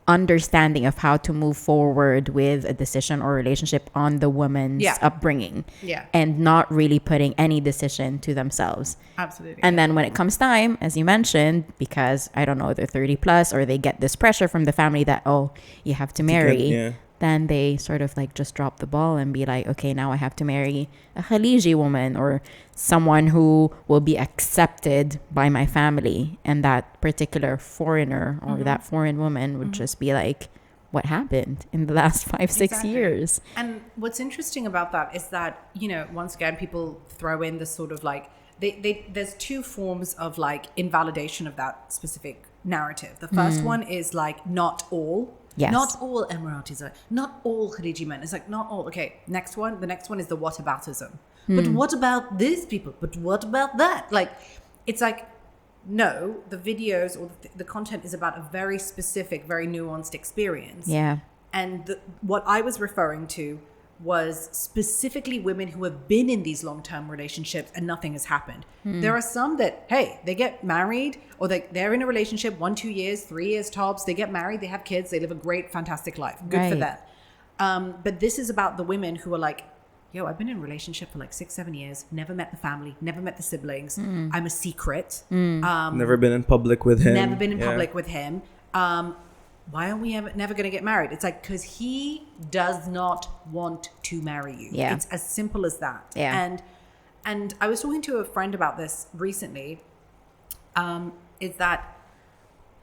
understanding of how to move forward with a decision or relationship on the woman's upbringing, and not really putting any decision to themselves. Absolutely. And then when it comes time, as you mentioned, because I don't know, they're 30 plus, or they get this pressure from the family that, oh, you have to marry, then they sort of like just drop the ball and be like, okay, now I have to marry a Khaleeji woman or someone who will be accepted by my family. And that particular foreigner or that foreign woman would just be like, what happened in the last 5-6 years? And what's interesting about that is that, once again, people throw in this sort of like, there's two forms of like invalidation of that specific narrative. The first one is like, not all. Not all Emiratis are, not all Khaleeji men. It's like, not all. Okay, next one. The next one is the whataboutism. But what about these people? But what about that? Like, it's like, no, the videos or the content is about a very specific, very nuanced experience. And what I was referring to was specifically women who have been in these long-term relationships and nothing has happened. There are some that, hey, they get married, or they're in a relationship 1-2 years, 3 years tops. They get married, they have kids, they live a great, fantastic life. Good for them. But this is about the women who are like, yo, I've been in a relationship for like 6-7 years, never met the family, never met the siblings. I'm a secret. Never been in public with him. Never been in public with him. why aren't we never going to get married? It's like, because he does not want to marry you. Yeah. It's as simple as that. Yeah. And I was talking to a friend about this recently, is that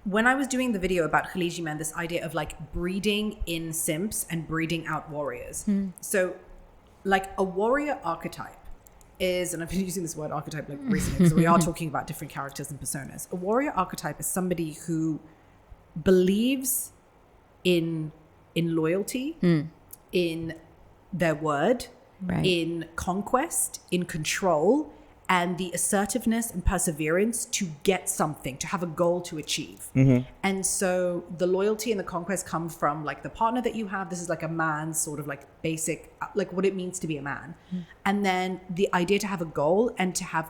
when I was doing the video about Khaleeji men, this idea of like breeding in simps and breeding out warriors. So like a warrior archetype is, and I've been using this word archetype like recently because we are talking about different characters and personas. A warrior archetype is somebody who believes in loyalty, in their word, Right. in conquest, in control, and the assertiveness and perseverance to get something, to have a goal to achieve. And so the loyalty and the conquest come from like the partner that you have. This is like a man's sort of like basic, like what it means to be a man. And then the idea to have a goal and to have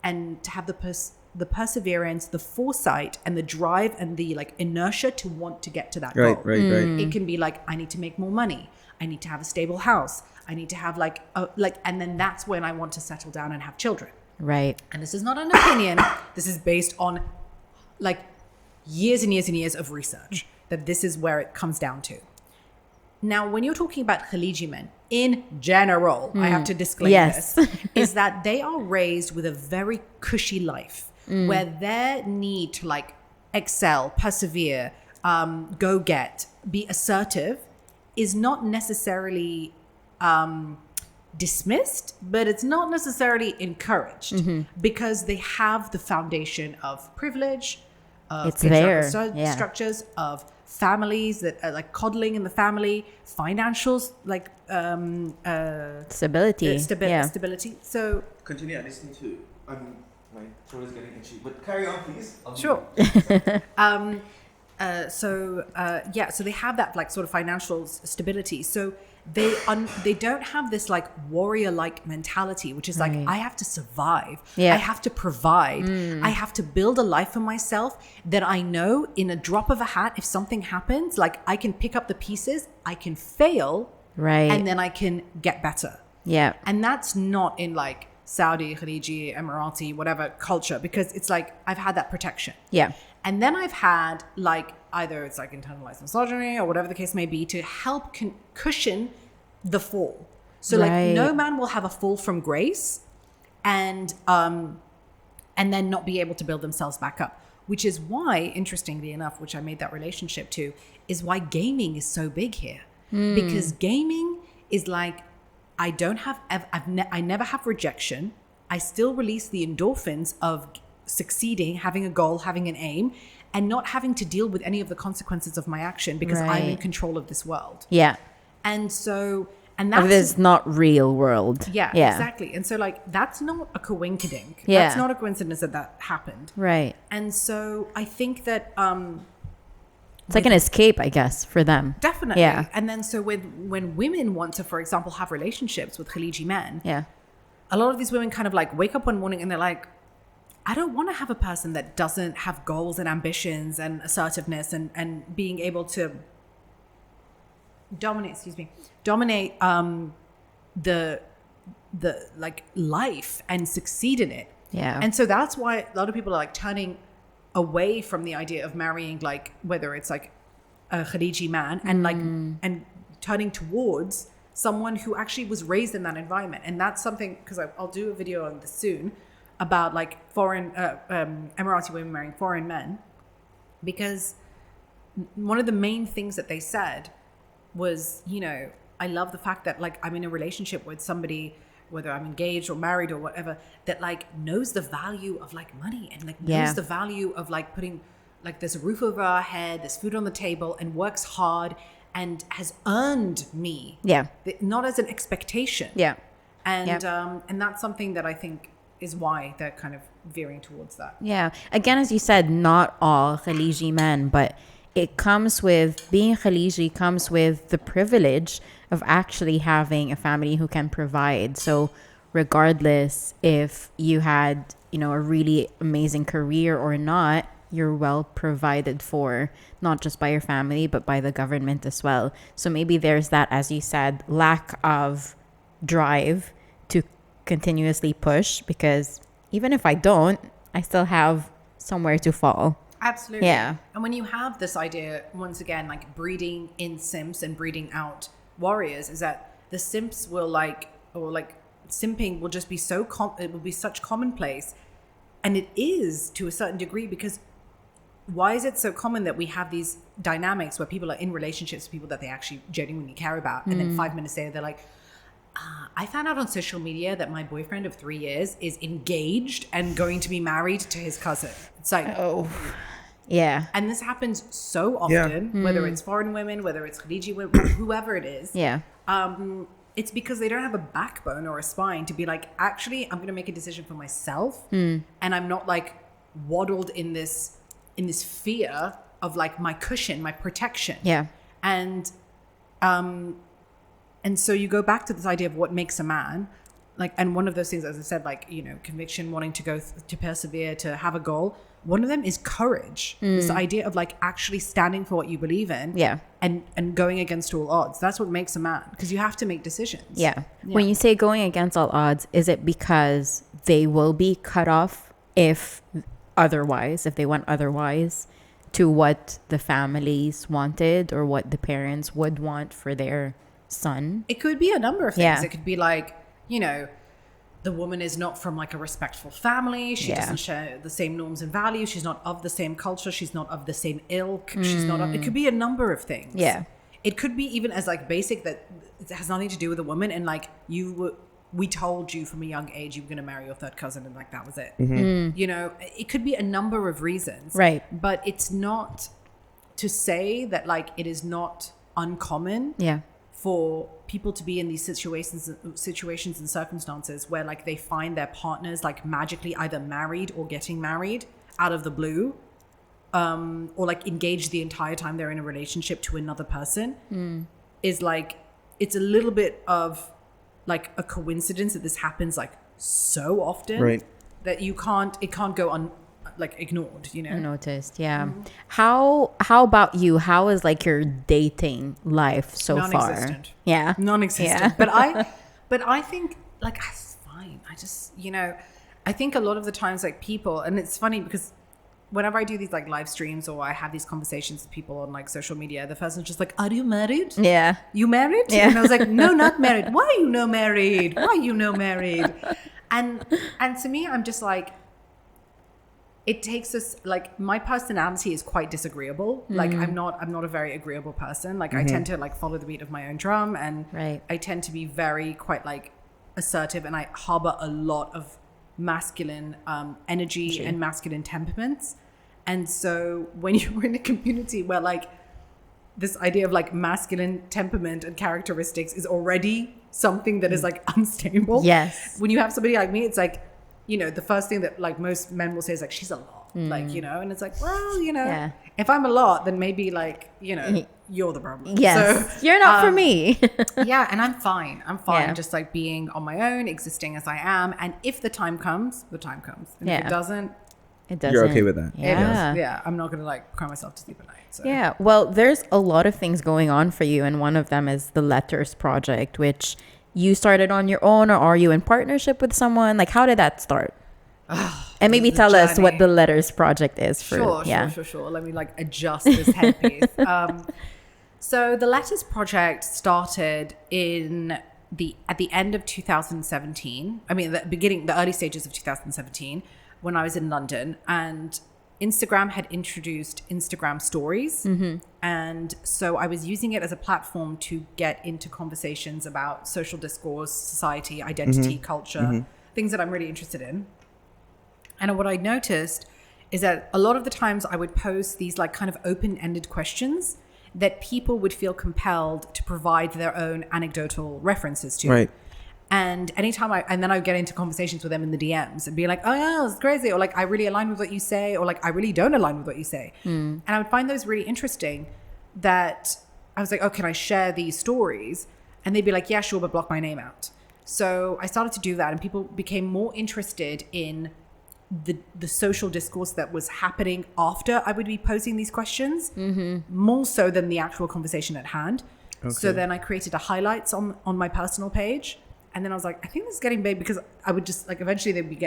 the perseverance, the foresight, and the drive and the like inertia to want to get to that goal. Right. It can be like, I need to make more money. I need to have a stable house. I need to have and then that's when I want to settle down and have children. Right. And this is not an opinion. This is based on like years and years and years of research, that this is where it comes down to. Now, when you're talking about Khaleeji men in general, I have to disclaim Yes. this, is that they are raised with a very cushy life where their need to like excel, persevere, go get, be assertive is not necessarily dismissed, but it's not necessarily encouraged because they have the foundation of privilege, of It's there. patriarchal structures, of families that are like coddling in the family, financials, like Stability. stability. So Continue. I just need to. My throat is getting itchy. But carry on, please. sure. So they have that like sort of financial stability. So they don't have this like warrior-like mentality, which is like, Right. I have to survive. Yeah. I have to provide. I have to build a life for myself that I know in a drop of a hat, if something happens, like I can pick up the pieces, I can fail, Right. and then I can get better. Yeah. And that's not in like Saudi, Khaleeji, Emirati, whatever culture, because it's like I've had that protection. Yeah. And then I've had like either it's like internalized misogyny or whatever the case may be to help cushion the fall. So Right. like no man will have a fall from grace and then not be able to build themselves back up, which is why, interestingly enough, which I made that relationship to, is why gaming is so big here. Because gaming is like, I don't have, I never have rejection. I still release the endorphins of succeeding, having a goal, having an aim, and not having to deal with any of the consequences of my action because I'm in Right. control of this world. Yeah. And so, and Of that's this not real world. yeah, Yeah. exactly. And so like, that's not a coinkydink. Yeah. That's not a coincidence that happened. Right. And so I think that, It's like an escape, I guess, for them. definitely. Yeah. And then so when women want to, for example, have relationships with Khaleeji men, Yeah. a lot of these women kind of like wake up one morning and they're like, I don't want to have a person that doesn't have goals and ambitions and assertiveness and being able to dominate the like life and succeed in it. Yeah. And so that's why a lot of people are like turning away from the idea of marrying, like whether it's like a Khaleeji man and like and turning towards someone who actually was raised in that environment. And that's something, because I'll do a video on this soon about like foreign Emirati women marrying foreign men, because one of the main things that they said was, you know, I love the fact that like I'm in a relationship with somebody, whether I'm engaged or married or whatever, that like knows the value of like money and like knows the value of like putting like this roof over our head, this food on the table, and works hard and has earned me. Yeah. Not as an expectation. Yeah. And that's something that I think is why they're kind of veering towards that. Yeah. Again, as you said, not all Khaleeji men, but it comes with being Khaleeji comes with the privilege of actually having a family who can provide. So regardless if you had, you know, a really amazing career or not, you're well provided for, not just by your family, but by the government as well. So maybe there's that, as you said, lack of drive to continuously push, because even if I don't, I still have somewhere to fall. Absolutely. Yeah. And when you have this idea, once again, like breeding in simps and breeding out warriors, is that the simps will simping will just be it will be such commonplace. And it is to a certain degree, because why is it so common that we have these dynamics where people are in relationships with people that they actually genuinely care about, and then 5 minutes later they're like, I found out on social media that my boyfriend of 3 years is engaged and going to be married to his cousin. It's like, Oh, yeah. and this happens so often, whether it's foreign women, whether it's Khaleeji women, whoever it is. Yeah. It's because they don't have a backbone or a spine to be like, actually, I'm going to make a decision for myself, and I'm not like waddled in this fear of like my cushion, my protection. Yeah. And so you go back to this idea of what makes a man, like, and one of those things, as I said, like, conviction, wanting to go to persevere, to have a goal. One of them is courage. This idea of like actually standing for what you believe in. Yeah. And going against all odds. That's what makes a man, because you have to make decisions. Yeah. When you say going against all odds, is it because they will be cut off if they went otherwise to what the families wanted or what the parents would want for their son? It could be a number of things. Yeah. It could be like, the woman is not from like a respectful family. She doesn't share the same norms and values. She's not of the same culture. She's not of the same ilk. She's not it could be a number of things. Yeah. It could be even as like basic that it has nothing to do with a woman, and like we told you from a young age you were going to marry your third cousin, and like that was it. It could be a number of reasons. Right. But it's not to say that like it is not uncommon. Yeah. For people to be in these situations and circumstances where like they find their partners like magically either married or getting married out of the blue, or like engaged the entire time they're in a relationship to another person, is like, it's a little bit of like a coincidence that this happens like so often, right, that it can't go ignored, Noticed. Yeah. How about you? How is like your dating life so far? Non-existent. Yeah. Non-existent. Yeah. But I think like it's fine. I just, I think a lot of the times like people, and it's funny because whenever I do these like live streams or I have these conversations with people on like social media, the person's just like, are you married? Yeah. You married? Yeah. And I was like, no, not married. Why are you no married? Why are you no married? And to me, I'm just like, it takes us, like, my personality is quite disagreeable. Like, I'm not a very agreeable person. Like, I tend to like follow the beat of my own drum, and I tend to be very quite like assertive, and I harbor a lot of masculine energy and masculine temperaments. And so when you're in a community where like this idea of like masculine temperament and characteristics is already something that is like unstable. Yes. When you have somebody like me, it's like, the first thing that like most men will say is like, she's a lot, like, and it's like, well, if I'm a lot, then maybe like, you're the problem. Yes. So, you're not for me. yeah. And I'm fine. Yeah. Just like being on my own, existing as I am. And if the time comes, the time comes. And if it doesn't, you're okay with that. Yeah. Yeah. I'm not going to like cry myself to sleep at night. So. Yeah. Well, there's a lot of things going on for you. And one of them is the Letters Project, which you started on your own, or are you in partnership with someone? Like, how did that start? And maybe tell us what the Letters Project is for. Sure. Let me like adjust this headpiece. So the Letters Project started at the end of 2017. I mean, the early stages of 2017, when I was in London, and Instagram had introduced Instagram stories. And so I was using it as a platform to get into conversations about social discourse, society, identity, culture, things that I'm really interested in. And what I noticed is that a lot of the times I would post these like kind of open-ended questions that people would feel compelled to provide their own anecdotal references to. Right. And anytime then I would get into conversations with them in the DMs and be like, oh yeah, it's crazy. Or like, I really align with what you say. Or like, I really don't align with what you say. And I would find those really interesting, that I was like, oh, can I share these stories? And they'd be like, yeah, sure, but block my name out. So I started to do that, and people became more interested in the social discourse that was happening after I would be posing these questions, more so than the actual conversation at hand. Okay. So then I created a highlights on my personal page. And then I was like, I think this is getting big, because I would just like, eventually they'd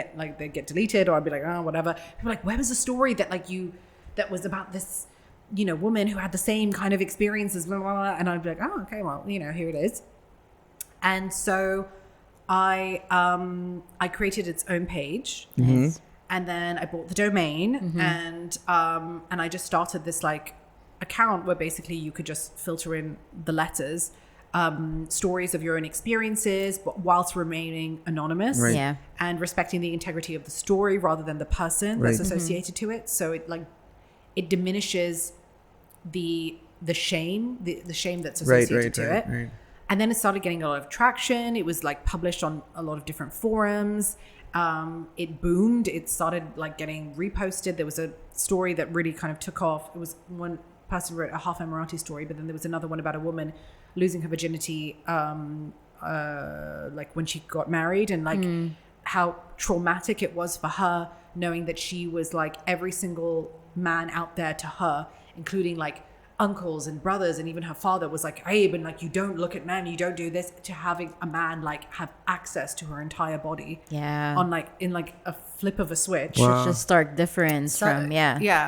get deleted, or I'd be like, oh, whatever. People were like, where was the story that like you that was about this, you know, woman who had the same kind of experiences, blah, blah, blah. And I'd be like, oh, okay, well, you know, here it is. And so I created its own page, and then I bought the domain, and I just started this like account where basically you could just filter in the letters, stories of your own experiences, but whilst remaining anonymous, and respecting the integrity of the story rather than the person that's associated to it. So it diminishes the shame that's associated to it. Right. And then it started getting a lot of traction. It was like published on a lot of different forums. It boomed. It started like getting reposted. There was a story that really kind of took off. It was one person wrote a half Emirati story, but then there was another one about a woman losing her virginity, like when she got married, and like how traumatic it was for her, knowing that she was like every single man out there to her, including like uncles and brothers, and even her father was like, Abe, and like, you don't look at men, you don't do this, to having a man like have access to her entire body on like in like a flip of a switch. Wow. Such a stark difference from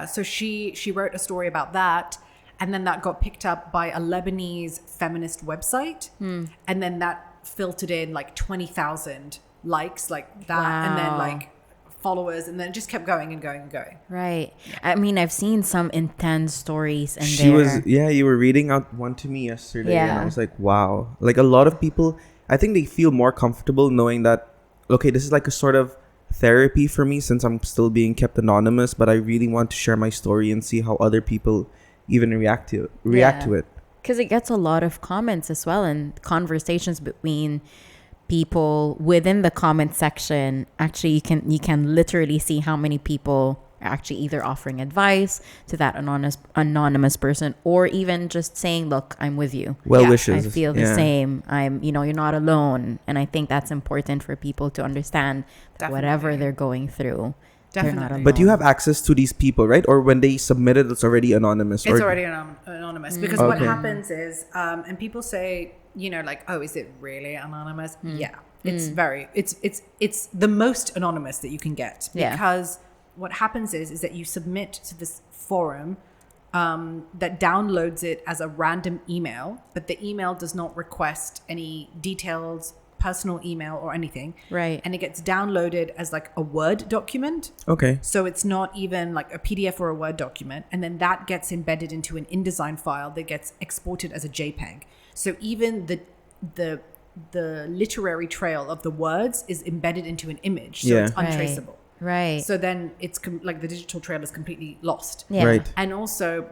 so she wrote a story about that, and then that got picked up by a Lebanese feminist website, and then that filtered in like 20,000 likes like that, and then like followers, and then it just kept going and going and going. Right. I mean, I've seen some intense stories, and you were reading out one to me yesterday, and I was like, wow. Like a lot of people, I think they feel more comfortable knowing that, okay, this is like a sort of therapy for me since I'm still being kept anonymous, but I really want to share my story and see how other people even react to it. Because it gets a lot of comments as well, and conversations between people within the comment section. Actually, you can literally see how many people are actually either offering advice to that anonymous person, or even just saying, look, I'm with you, wishes, I feel the same, I'm, you know, you're not alone. And I think that's important for people to understand that whatever they're going through, they're not alone. But you have access to these people, right? Or when they submit it, it's already anonymous? It's already anonymous, because what happens is, and people say, you know, like, oh, is it really anonymous? Yeah, it's it's the most anonymous that you can get, because what happens is that you submit to this forum that downloads it as a random email, but the email does not request any details, personal email or anything, right? And it gets downloaded as like a Word document. Okay. So it's not even like a PDF or a Word document, and then that gets embedded into an InDesign file that gets exported as a JPEG. So even the literary trail of the words is embedded into an image, so it's untraceable. Right. So then it's like the digital trail is completely lost. Yeah. Right. And also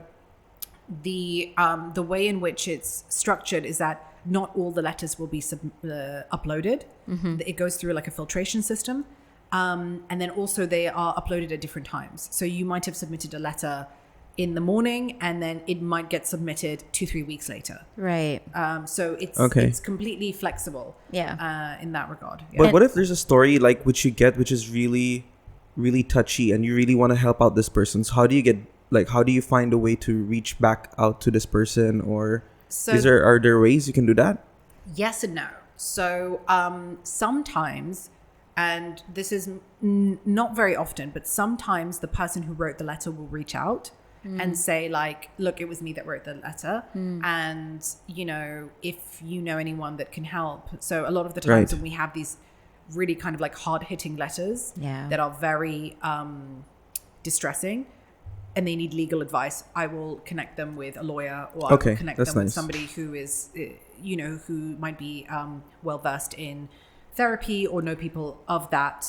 the way in which it's structured is that not all the letters will be uploaded. It goes through like a filtration system. And then also they are uploaded at different times. So you might have submitted a letter in the morning, and then it might get submitted 2-3 weeks later. Right. So it's completely flexible. Yeah. In that regard. Yeah. But what if there's a story like which you get, which is really, really touchy, and you really want to help out this person? So how do you find a way to reach back out to this person, or are there ways you can do that? Yes and no. So sometimes, and this is not very often, but sometimes the person who wrote the letter will reach out and say like, look, it was me that wrote the letter, and you know, if you know anyone that can help. So a lot of the times when we have these really kind of like hard-hitting letters that are very distressing and they need legal advice, I will connect them with a lawyer, or I will connect them with somebody who is, you know, who might be well versed in therapy or know people of that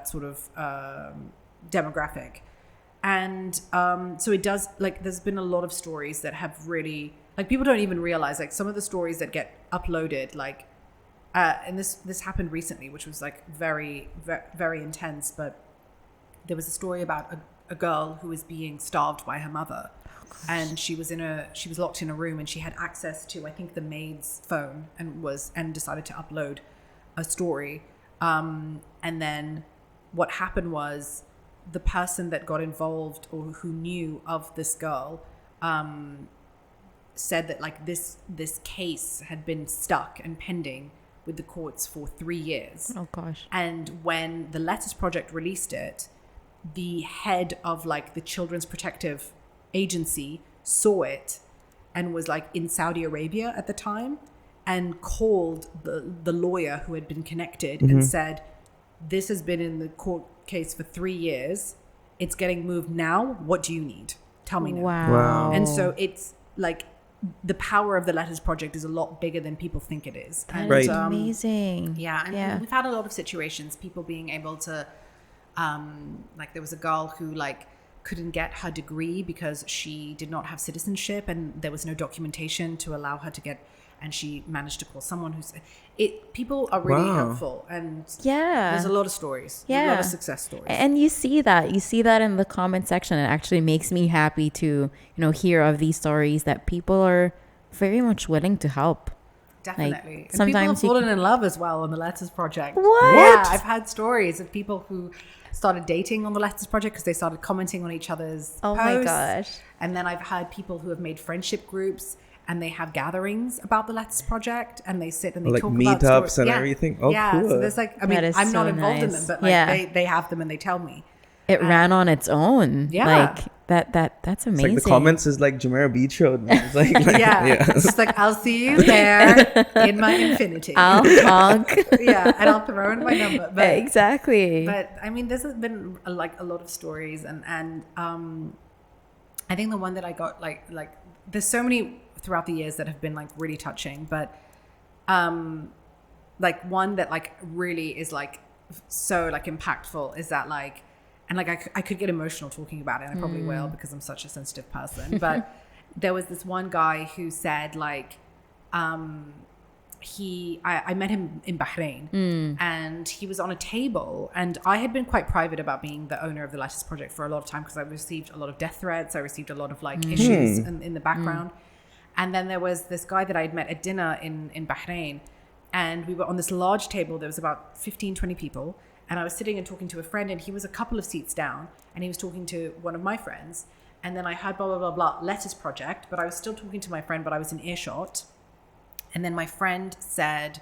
sort of demographic. And so it does, like, there's been a lot of stories that have really, like, people don't even realize, like, some of the stories that get uploaded, like, and this happened recently, which was like very, very, very intense. But there was a story about a girl who was being starved by her mother, and she was locked in a room, and she had access to, I think, the maid's phone, and decided to upload a story. And then what happened was, the person that got involved or who knew of this girl said that like this case had been stuck and pending with the courts for 3 years. Oh gosh. And when the Letters Project released it, the head of like the Children's Protective Agency saw it and was like in Saudi Arabia at the time and called the lawyer who had been connected and said, this has been in the court case for 3 years. It's getting moved now. What do you need? Tell me now. Wow. And so it's like the power of the Letters Project is a lot bigger than people think it is. And, Right. Amazing. Yeah. And we've had a lot of situations, people being able to, like there was a girl who like couldn't get her degree because she did not have citizenship and there was no documentation to allow her to get, and she managed to call someone who's people are really helpful, and there's a lot of stories, a lot of success stories, and you see that in the comment section. It actually makes me happy to hear of these stories that people are very much willing to help. Definitely. Like, and sometimes people have fallen in love as well on the Letters Project. What? Yeah, I've had stories of people who started dating on the Letters Project because they started commenting on each other's posts. Oh my gosh. And then I've had people who have made friendship groups and they have gatherings about the Letters Project and they sit and they like talk meetups about stories. and everything. Oh, yeah, cool. so there's like, I mean, That is I'm not so involved in nice. them, but like they have them and they tell me. It ran on its own. Yeah. Like that's It's amazing. like the comments is like Jumeirah Beach Road. Man. It's like It's just like, I'll see you there in my infinity. I'll honk. Yeah, and I'll throw in my number. But, Exactly. But I mean, there's been like a lot of stories, and I think the one that I got like there's so many throughout the years that have been like really touching, but like one that like really is like so like impactful is that like, and like I could get emotional talking about it, and I probably will because I'm such a sensitive person, but there was this one guy who said like I met him in Bahrain and he was on a table, and I had been quite private about being the owner of the Letters Project for a lot of time because I received a lot of death threats, I received a lot of like issues in the background. And then there was this guy that I'd met at dinner in Bahrain, and we were on this large table. There was about 15, 20 people, and I was sitting and talking to a friend, and he was a couple of seats down, and he was talking to one of my friends. And then I heard blah, blah, blah, blah, Letters Project, but I was still talking to my friend, but I was in earshot. And then my friend said,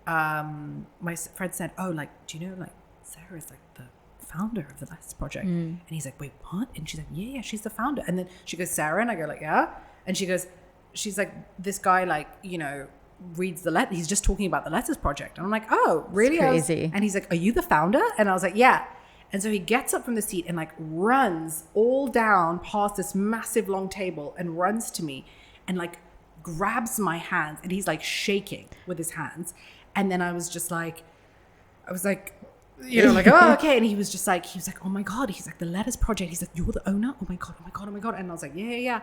oh, like, do you know, like, Sarah is like the founder of the Letters Project? And he's like, wait, what? And she's like, yeah, she's the founder. And then she goes, Sarah? And I go like, yeah. And she's like, this guy, like, reads the letter. He's just talking about the Letters Project. And I'm like, oh, really? It's crazy. And he's like, are you the founder? And I was like, yeah. And so he gets up from the seat and like runs all down past this massive long table and runs to me and like grabs my hands, and he's like shaking with his hands. And then I was like, like, oh, okay. And he was like, oh my God. He's like, the Letters Project. He's like, you're the owner? Oh my God, oh my God, oh my God. And I was like, yeah.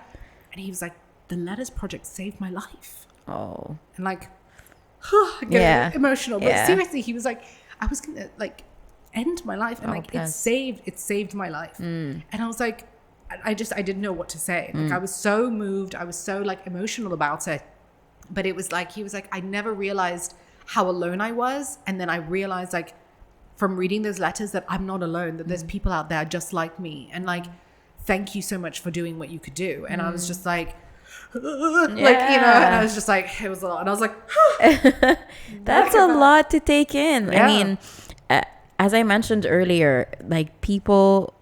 And he was like, the Letters Project saved my life. Oh. And like, get emotional. But seriously, he was like, I was going to like end my life. And like, it saved my life. And I was like, I didn't know what to say. Like, I was so moved. I was so like emotional about it. But it was like, he was like, I never realized how alone I was. And then I realized like from reading those letters that I'm not alone, that there's people out there just like me. And like, thank you so much for doing what you could do. And I was just like, and I was just like, it was a lot. And I was like, that's a lot to take in. I mean, as I mentioned earlier, like people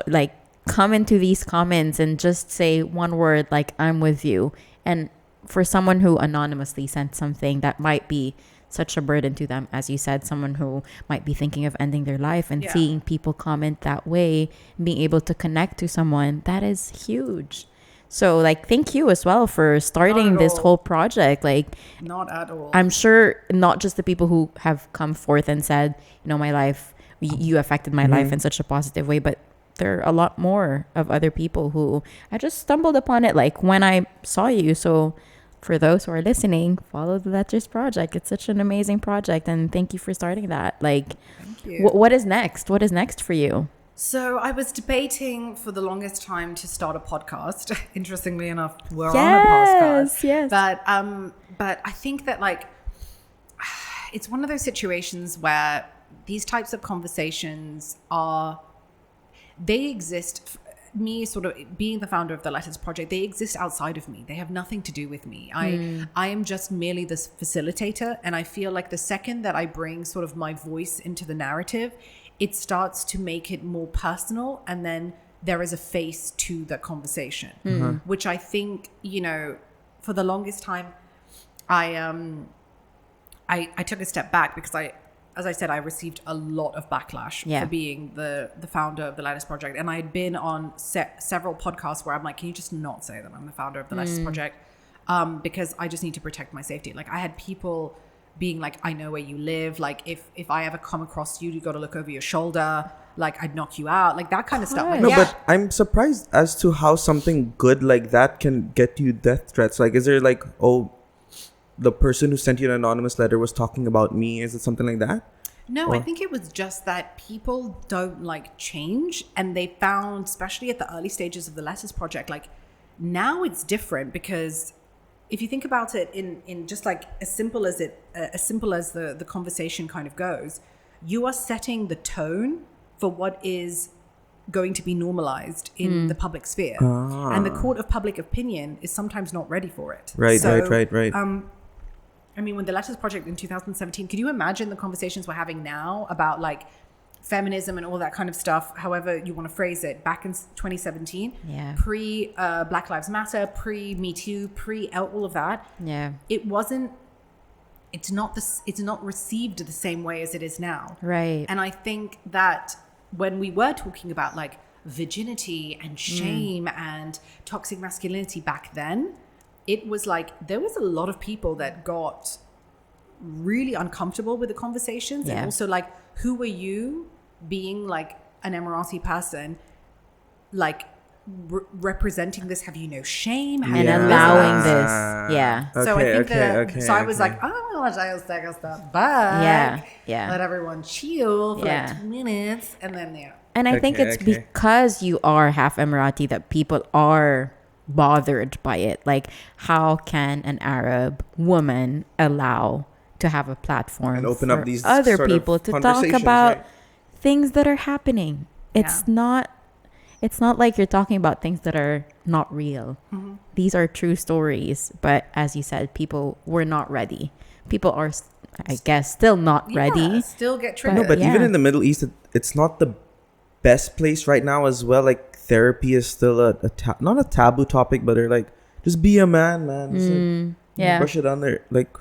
like come into these comments and just say one word like, I'm with you. And for someone who anonymously sent something that might be such a burden to them, as you said, someone who might be thinking of ending their life, and seeing people comment that way, being able to connect to someone, that is huge. So like, thank you as well for starting this whole project. Like, not at all. I'm sure not just the people who have come forth and said, my life, you affected my life in such a positive way, but there are a lot more of other people who I just stumbled upon it like when I saw you. So for those who are listening, follow the Letters Project. It's such an amazing project, and thank you for starting that. Like, what is next? What is next for you? So I was debating for the longest time to start a podcast. Interestingly enough, we're on a podcast. Yes. But I think that like it's one of those situations where these types of conversations they exist. Me sort of being the founder of the Letters Project, they exist outside of me. They have nothing to do with me. I am just merely this facilitator, and I feel like the second that I bring sort of my voice into the narrative, it starts to make it more personal, and then there is a face to the conversation, which I think, you know, for the longest time, I took a step back because as I said, I received a lot of backlash for being the founder of the Lettuce Project. And I had been on several podcasts where I'm like, can you just not say that I'm the founder of the Lettuce Project? Because I just need to protect my safety. Like, I had people being like, I know where you live. Like, if I ever come across you, you got to look over your shoulder. Like, I'd knock you out. Like, that kind of stuff. Like, no, but I'm surprised as to how something good like that can get you death threats. Like, is there like, oh, the person who sent you an anonymous letter was talking about me? Is it something like that? No, I think it was just that people don't like change, and they found, especially at the early stages of the Lettuce Project, like now it's different, because if you think about it in just like as simple as the conversation kind of goes, you are setting the tone for what is going to be normalized in the public sphere. And the court of public opinion is sometimes not ready for it. Right. I mean, when the Lettuce Project in 2017, can you imagine the conversations we're having now about like feminism and all that kind of stuff, however you want to phrase it, back in 2017, pre Black Lives Matter, pre Me Too, pre all of that. Yeah. It's not received the same way as it is now. Right. And I think that when we were talking about like virginity and shame and toxic masculinity back then, it was like there was a lot of people that got really uncomfortable with the conversations. And also like, who were you being like an Emirati person, like representing this? Have you no shame? And allowing this. So I think so I was like, I don't want to take a step back. Let everyone chill for like 2 minutes, and then And I think it's because you are half Emirati that people are bothered by it. Like, how can an Arab woman allow to have a platform and open for up these other people to talk about things that are happening? It's not like you're talking about things that are not real. These are true stories, but as you said, people were not ready. People are, I guess, still not ready. Still get triggered. No, but even in the Middle East, it's not the best place right now as well. Like, therapy is still not a taboo topic, but they're like, just be a man. It's like, brush it under. Like,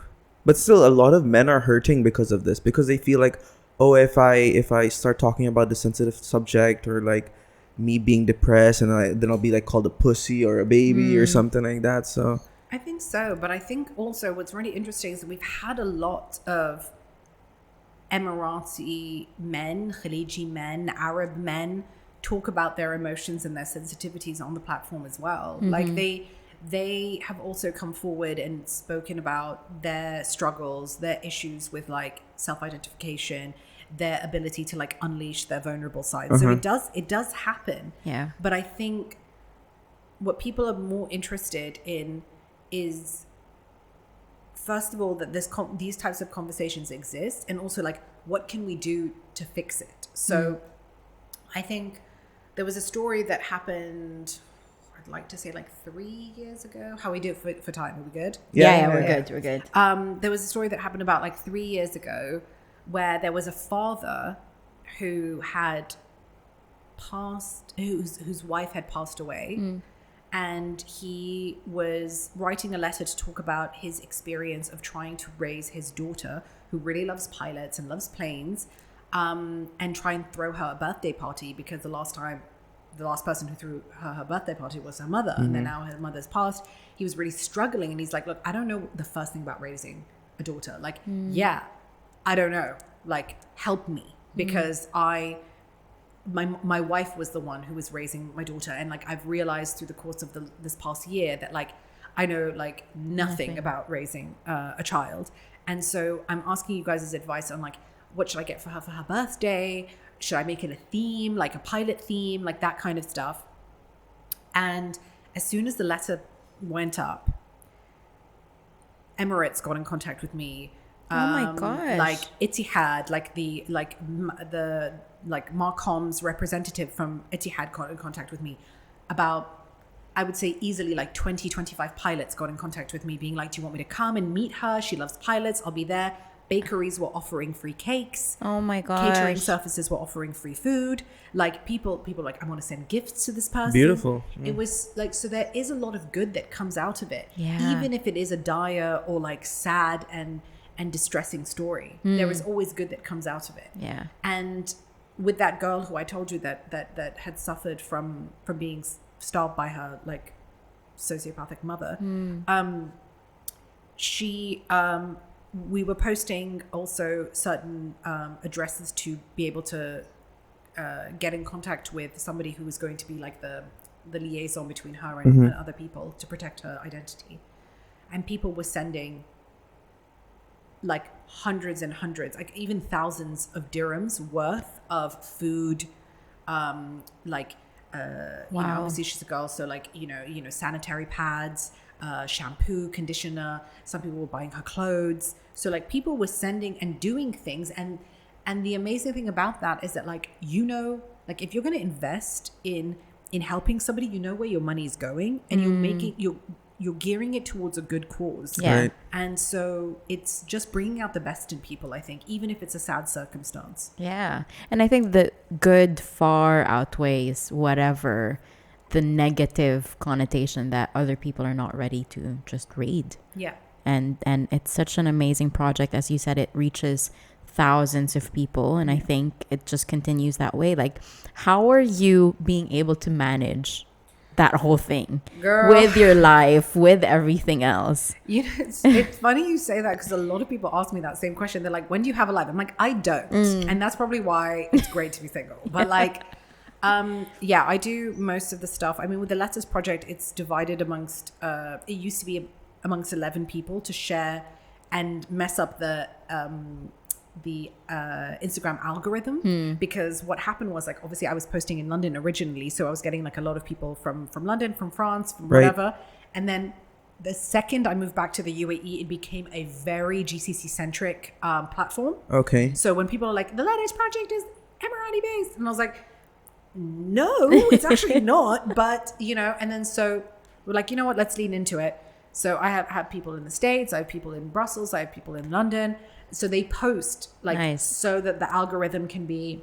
but still, a lot of men are hurting because of this, because they feel like, oh, if I start talking about the sensitive subject, or like me being depressed, and then I'll be like called a pussy or a baby or something like that. So I think so, but I think also what's really interesting is that we've had a lot of Emirati men, Khaleeji men, Arab men talk about their emotions and their sensitivities on the platform as well. Like they have also come forward and spoken about their struggles, their issues with like self-identification, their ability to like unleash their vulnerable side. So it does happen. Yeah. But I think what people are more interested in is, first of all, that these types of conversations exist, and also like, what can we do to fix it? So I think there was a story that happened, I'd like to say like 3 years ago. How we do it for time? Are we good? Yeah, we're good. We're good. There was a story that happened about like 3 years ago, where there was a father who had passed, whose wife had passed away. And he was writing a letter to talk about his experience of trying to raise his daughter, who really loves pilots and loves planes, and try and throw her a birthday party, because the last person who threw her birthday party was her mother. And then now her mother's passed. He was really struggling, and he's like, look, I don't know the first thing about raising a daughter. Like, I don't know. Like, help me, because my wife was the one who was raising my daughter, and like I've realized through the course of this past year that like I know like nothing about raising a child. And so I'm asking you guys' advice on like, what should I get for her birthday? Should I make it a theme, like a pilot theme, like that kind of stuff? And as soon as the letter went up, Emirates got in contact with me. Oh my gosh. Like Etihad, like the Marcom's representative from Etihad got in contact with me. About, I would say easily like 20, 25 pilots got in contact with me, being like, do you want me to come and meet her? She loves pilots. I'll be there. bakeries were offering free cakes. Oh my gosh. Catering services were offering free food. Like people like, I want to send gifts to this person. Beautiful. It was like, so there is a lot of good that comes out of it. Yeah. Even if it is a dire or like sad and distressing story, there is always good that comes out of it. Yeah. And with that girl who I told you that had suffered from being starved by her like sociopathic mother, we were posting also certain addresses to be able to get in contact with somebody who was going to be like the liaison between her and other people to protect her identity. And people were sending like hundreds and hundreds, like even thousands of dirhams worth of food, like you know, obviously she's a girl, so like you know sanitary pads, shampoo, conditioner. Some people were buying her clothes. So like people were sending and doing things, and the amazing thing about that is that like like if you're going to invest in helping somebody, you know where your money is going, and you're gearing it towards a good cause. Yeah. Right. And so it's just bringing out the best in people, I think, even if it's a sad circumstance. Yeah. And I think the good far outweighs whatever the negative connotation that other people are not ready to just read. Yeah. And it's such an amazing project. As you said, it reaches thousands of people, and I think it just continues that way. Like, how are you being able to manage that whole thing, Girl, with your life, with everything else? you know, it's funny you say that, because a lot of people ask me that same question. They're like, when do you have a life? I'm like, I don't. And that's probably why it's great to be single. But like, yeah, I do most of the stuff. I mean, with the Letters Project, it's divided amongst, it used to be amongst 11 people to share and mess up the Instagram algorithm, because what happened was, like, obviously I was posting in London originally, so I was getting like a lot of people from London, from France, from whatever. And then the second I moved back to the UAE, it became a very GCC centric platform. Okay. So when people are like, the Letters Project is Emirati based, and I was like, no, it's actually not. But you know, and then so we're like, you know what, let's lean into it. So I have people in the States, I have people in Brussels, I have people in London. So they post like so that the algorithm can be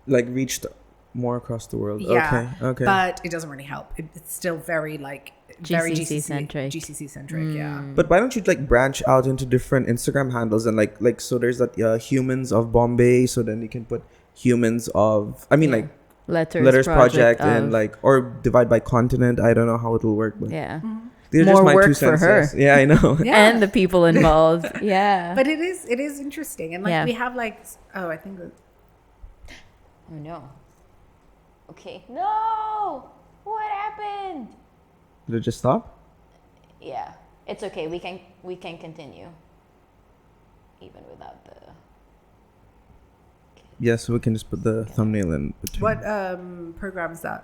like reached more across the world. Yeah, Okay. But it doesn't really help. It's still very like very GCC centric. GCC centric, yeah. But why don't you like branch out into different Instagram handles, and like so there's that Humans of Bombay, so then you can put Humans of, I mean, like Letters Project and like, or divide by continent. I don't know how it'll work, but Yeah. these are More just my work 2 for cents. her. Yes. Yeah, I know. Yeah. And the people involved. Yeah. But it is interesting, and like we have like, oh, I think that, Oh no. Okay. No. What happened? Did it just stop? Yeah. It's okay. We can continue. Even without the Yes, so we can just put the thumbnail in between. what program is that?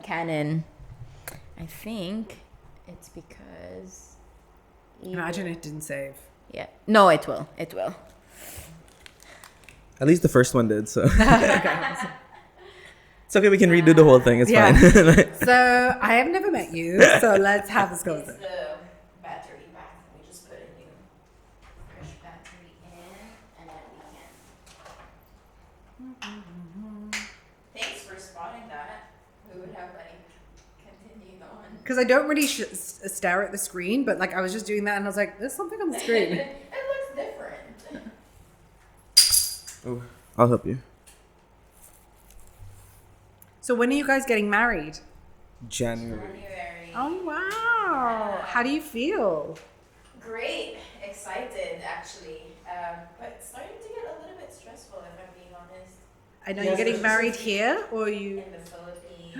Canon. I think it's because Imagine it didn't save. Yeah. No, it will. It will. At least the first one did, so Okay. it's okay. We can redo the whole thing. It's Yeah. fine. So I have never met you, so let's have this go. the battery back. We just put a new fresh battery in, and then we can. Thanks for spotting that. We would have like continued on. Because I don't really stare at the screen, but like I was just doing that, and I was like, "There's something on the screen." It looks different. Oh, I'll help you. So when are you guys getting married? January. Oh wow! How do you feel? Great, excited actually, but starting to get a little bit stressful if I'm being honest. I know you're getting married here, or you? In the Philippines.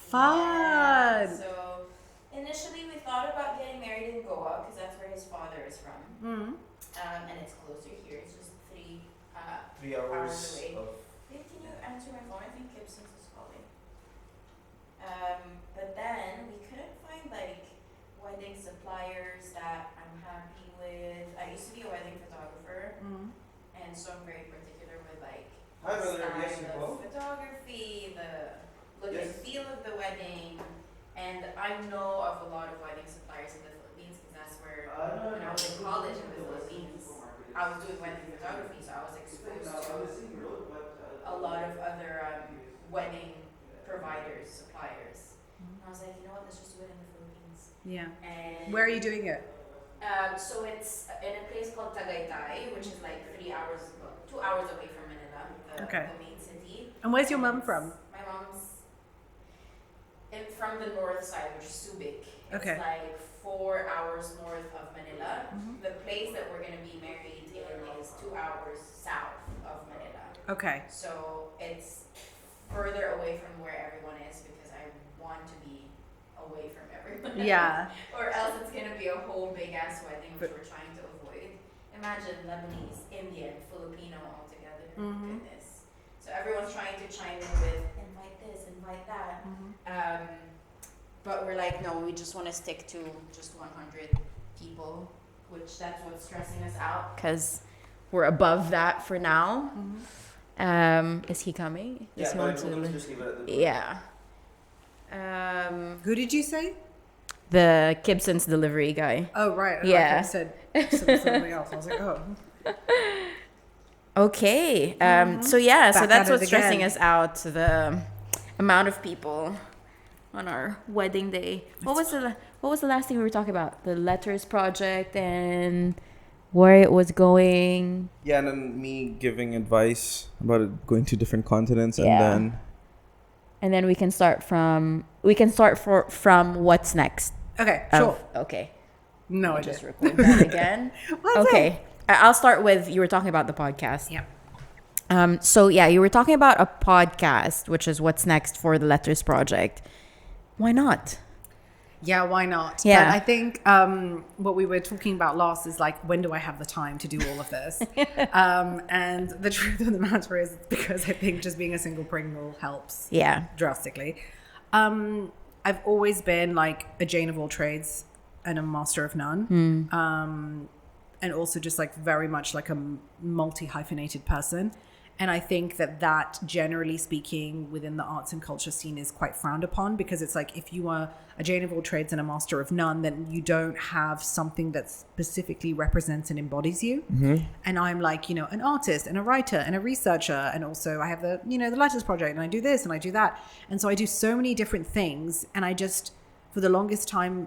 Fun. So initially we thought about getting married in Goa because that's where his father is from, and it's closer here. It's just 3 hours away. Babe, can you answer my phone? I think Gibson's is calling. But then we couldn't find like wedding suppliers that I'm happy with. I used to be a wedding photographer, and so I'm very particular with like the style of photography, the look and feel of the wedding. And I know of a lot of wedding suppliers in the Philippines because that's where when I was in college in the Philippines. I was doing wedding photography, so I was exposed to a lot of other wedding providers, suppliers. And I was like, you know what, let's just do it in the Philippines. Yeah. And Where are you doing it? So it's in a place called Tagaytay, which is like 2 hours away from Manila, the main city. And where's your mum from? My mom's from the north side, which is Subic. It's like 4 hours north of Manila. The place that we're going to be married in is 2 hours south of Manila. Okay. So it's further away from where everyone is because I want to be away from everyone. Yeah. Or else it's going to be a whole big ass wedding, which we're trying to avoid. Imagine Lebanese, Indian, Filipino all together. Goodness. So everyone's trying to chime in with invite this, invite that. But we're like, no, we just want to stick to just 100 people, which that's what's stressing us out because we're above that for now. Is he coming? Does he want to? Yeah. Who did you say? The Gibson's delivery guy. Oh, right. Yeah. I said something else. I was like, oh. Okay. So that's what's stressing again. us out. The amount of people on our wedding day. What was the last thing we were talking about? The letters project and where it was going. Yeah, and then me giving advice about it going to different continents, and then we can start from what's next. Okay, sure. Okay. No, I just didn't. record that again. Okay. I'll start with, you were talking about the podcast. Yeah. So yeah, you were talking about a podcast, which is what's next for the Letters Project. Why not? Yeah, why not? Yeah. But I think what we were talking about last is like, when do I have the time to do all of this? And the truth of the matter is, it's because I think just being a single Pringle helps drastically. I've always been like a Jane of all trades and a master of none. And also just like very much like a multi-hyphenated person. And I think that generally speaking within the arts and culture scene is quite frowned upon, because it's like, if you are a Jane of all trades and a master of none, then you don't have something that specifically represents and embodies you. And I'm like, an artist and a writer and a researcher. And also I have the Letters Project, and I do this and I do that. And so I do so many different things. And I just, for the longest time,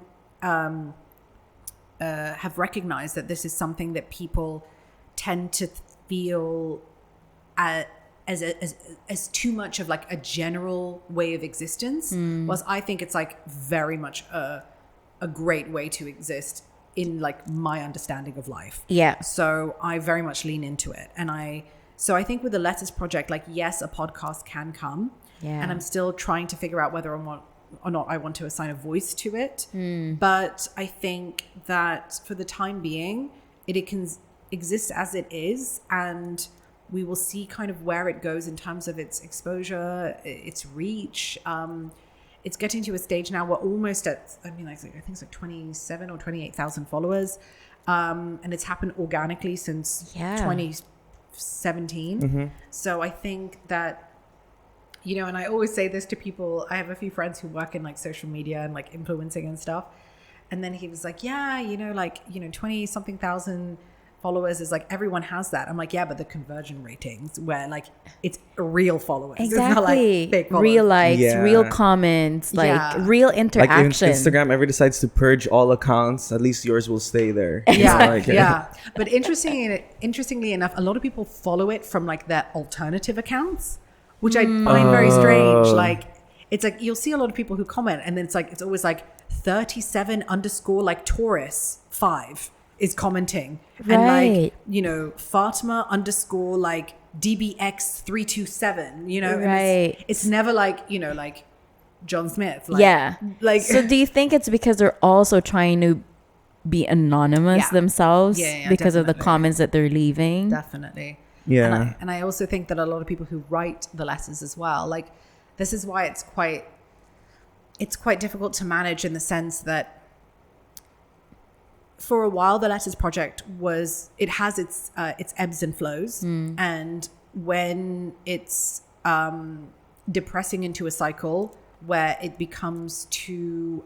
have recognized that this is something that people tend to feel as too much of like a general way of existence, whilst I think it's like very much a great way to exist in like my understanding of life. Yeah. So I very much lean into it. And I think with the Letters Project, like, yes, a podcast can come. Yeah. And I'm still trying to figure out whether or not I want to assign a voice to it. But I think that for the time being, it can exist as it is, and we will see kind of where it goes in terms of its exposure, its reach. It's getting to a stage now where almost at, I think it's like 27 or 28,000 followers. And it's happened organically since 2017. So I think that, and I always say this to people, I have a few friends who work in like social media and like influencing and stuff. And then he was like, 20 something thousand followers is like, everyone has that. I'm like, yeah, but the conversion ratings where like it's real followers. Exactly. It's not like fake followers. Real likes, real comments, real interaction. Like if Instagram ever decides to purge all accounts, at least yours will stay there. But interestingly enough, a lot of people follow it from like their alternative accounts, which I find very strange. Like, it's like, you'll see a lot of people who comment, and then it's always like 37 _ like Taurus 5 is commenting. Right. And like, Fatima _ like DBX 327, and it's never like, like John Smith. Like, like, so do you think it's because they're also trying to be anonymous themselves because of the comments that they're leaving? Definitely. Yeah. And I also think that a lot of people who write the letters as well, like, this is why it's quite difficult to manage, in the sense that for a while the Letters Project has its ebbs and flows, and when it's depressing into a cycle where it becomes too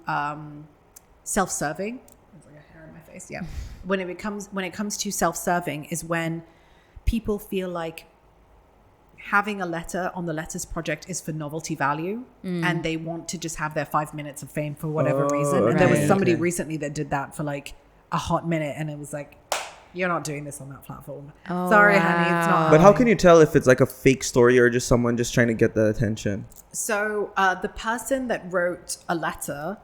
self-serving. There's like a hair in my MySpace, yeah. When it comes to self-serving is when people feel like having a letter on the Letters Project is for novelty value, and they want to just have their 5 minutes of fame for whatever reason. And there was somebody recently that did that for like a hot minute, and it was like, you're not doing this on that platform. Sorry, honey, it's not. But how can you tell if it's like a fake story or just someone just trying to get the attention? So the person that wrote a letter,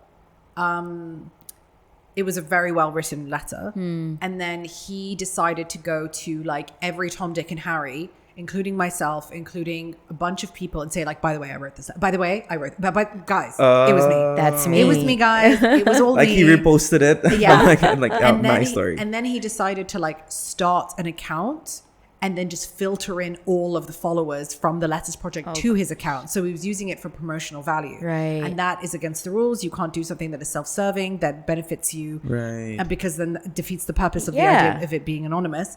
it was a very well written letter, and then he decided to go to like every Tom, Dick, and Harry, including myself, including a bunch of people, and say like, by the way, I wrote this. By the way, I wrote. But guys, it was me. That's me. It was me, guys. It was all like me. he reposted it. Yeah. My story. And then he decided to like start an account and then just filter in all of the followers from the Letters Project to his account. So he was using it for promotional value. Right. And that is against the rules. You can't do something that is self-serving, that benefits you. Right. And because then it defeats the purpose of the idea of it being anonymous.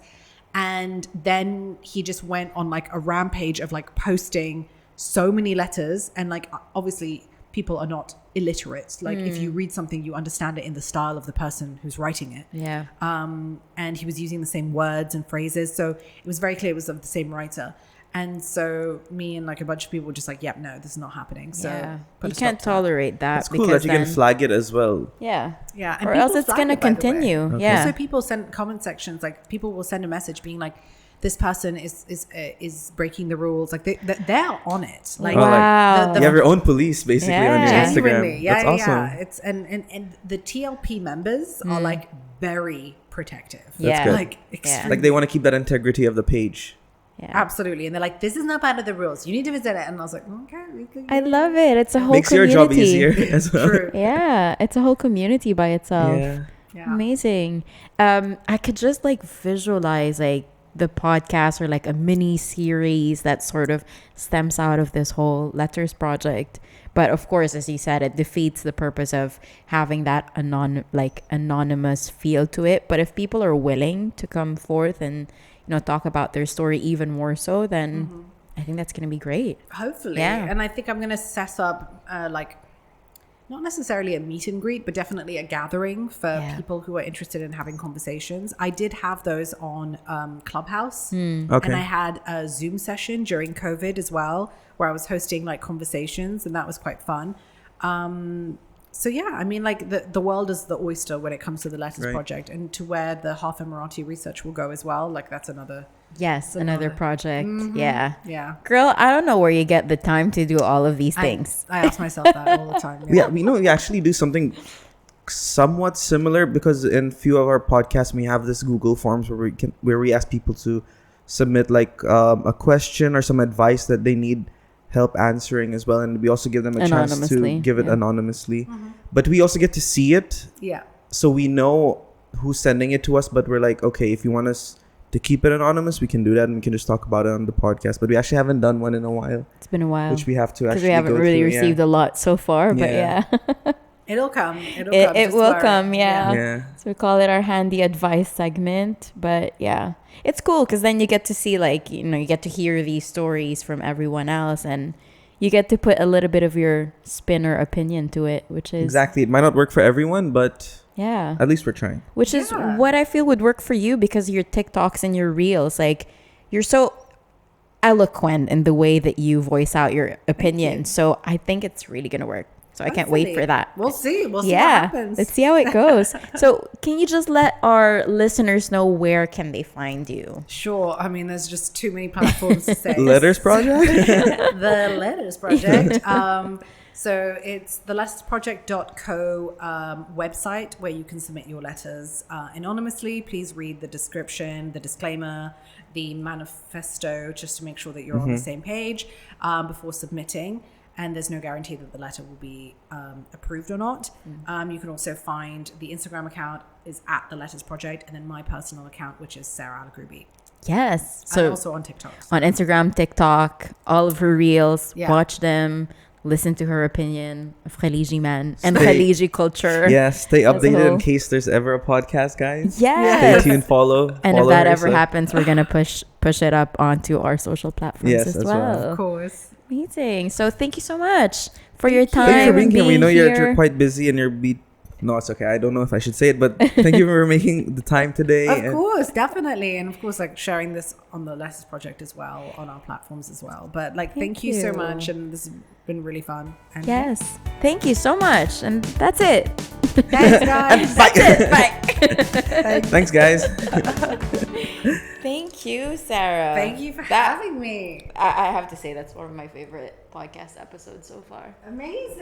And then he just went on like a rampage of like posting so many letters, and like obviously people are not illiterate. Like if you read something, you understand it in the style of the person who's writing it. Yeah. And he was using the same words and phrases, so it was very clear it was of the same writer. And so me and like a bunch of people were just like, yep, no, this is not happening. So you can't tolerate that. It's cool that you can flag it as well. Yeah. Yeah. And or else it's going to continue. Okay. Yeah. Also, people send comment sections, like people will send a message being like, this person is breaking the rules. Like they're on it. Like wow. You have your own police basically on your Instagram. Yeah, That's awesome. Yeah. It's and the TLP members are like very protective. Yeah. Good. Like extremely. Like they want to keep that integrity of the page. Yeah. Absolutely. And they're like, this is not part of the rules. You need to visit it. And I was like, okay. I love it. It's a whole Makes community. your job easier as well. True. Yeah. It's a whole community by itself. Yeah. Amazing. I could just like visualize like the podcast or like a mini series that sort of stems out of this whole Letters Project. But of course, as you said, it defeats the purpose of having that anonymous feel to it. But if people are willing to come forth and talk about their story even more so, then I think that's going to be great. Hopefully. Yeah. And I think I'm going to set up not necessarily a meet and greet, but definitely a gathering for people who are interested in having conversations. I did have those on Clubhouse. Okay. And I had a Zoom session during COVID as well, where I was hosting like conversations, and that was quite fun. So yeah, I mean, like the world is the oyster when it comes to the Letters Project, and to where the Half Emirati research will go as well. Like that's another project. Yeah. Girl, I don't know where you get the time to do all of these things. I ask myself that all the time. Yeah, we actually do something somewhat similar, because in few of our podcasts we have this Google Forms where we ask people to submit like a question or some advice that they need help answering as well, and we also give them a chance to give it anonymously. But we also get to see it, so we know who's sending it to us. But we're like, okay, if you want us to keep it anonymous, we can do that, and we can just talk about it on the podcast. But we actually haven't done one in a while. It's been a while, which we have to actually because we haven't really received a lot so far. But it'll come. It will come. Yeah. So we call it our handy advice segment. But yeah, it's cool because then you get to see you get to hear these stories from everyone else, and you get to put a little bit of your spin or opinion to it, which is exactly. It might not work for everyone, but at least we're trying. Which is what I feel would work for you, because your TikToks and your reels, like you're so eloquent in the way that you voice out your opinion. So I think it's really gonna work. So I can't wait for that. We'll see. We'll see what happens. Let's see how it goes. So can you just let our listeners know where can they find you? Sure. I mean, there's just too many platforms to say. Letters Project? The Letters Project. So it's the lettersproject.co website, where you can submit your letters anonymously. Please read the description, the disclaimer, the manifesto, just to make sure that you're on the same page before submitting. And there's no guarantee that the letter will be approved or not. You can also find the Instagram account is at the Letters Project, and then my personal account, which is Sarah Alagroobi. Yes. So and also on TikTok. On Instagram, TikTok, all of her reels. Watch them. Listen to her opinion of Khaleeji man and Khaleeji culture. Yeah, stay updated in case there's ever a podcast, guys. Yes. Stay tuned, follow. And if that ever happens, we're going to push it up onto our social platforms as well. Of course. Amazing. So thank you so much for your time. Thank you for being here. We know here. you're quite busy and you're No, it's okay. I don't know if I should say it, but thank you for making the time today. Of course, definitely. And of course, like sharing this on the Letters Project as well, on our platforms as well. But like, thank you so much. And this has been really fun. And Yes. Thank you so much. And that's it. Thanks, guys. Bye. Bye. Thanks, guys. Thank you, Sarah. Thank you for having me. I have to say, that's one of my favorite podcast episodes so far. Amazing.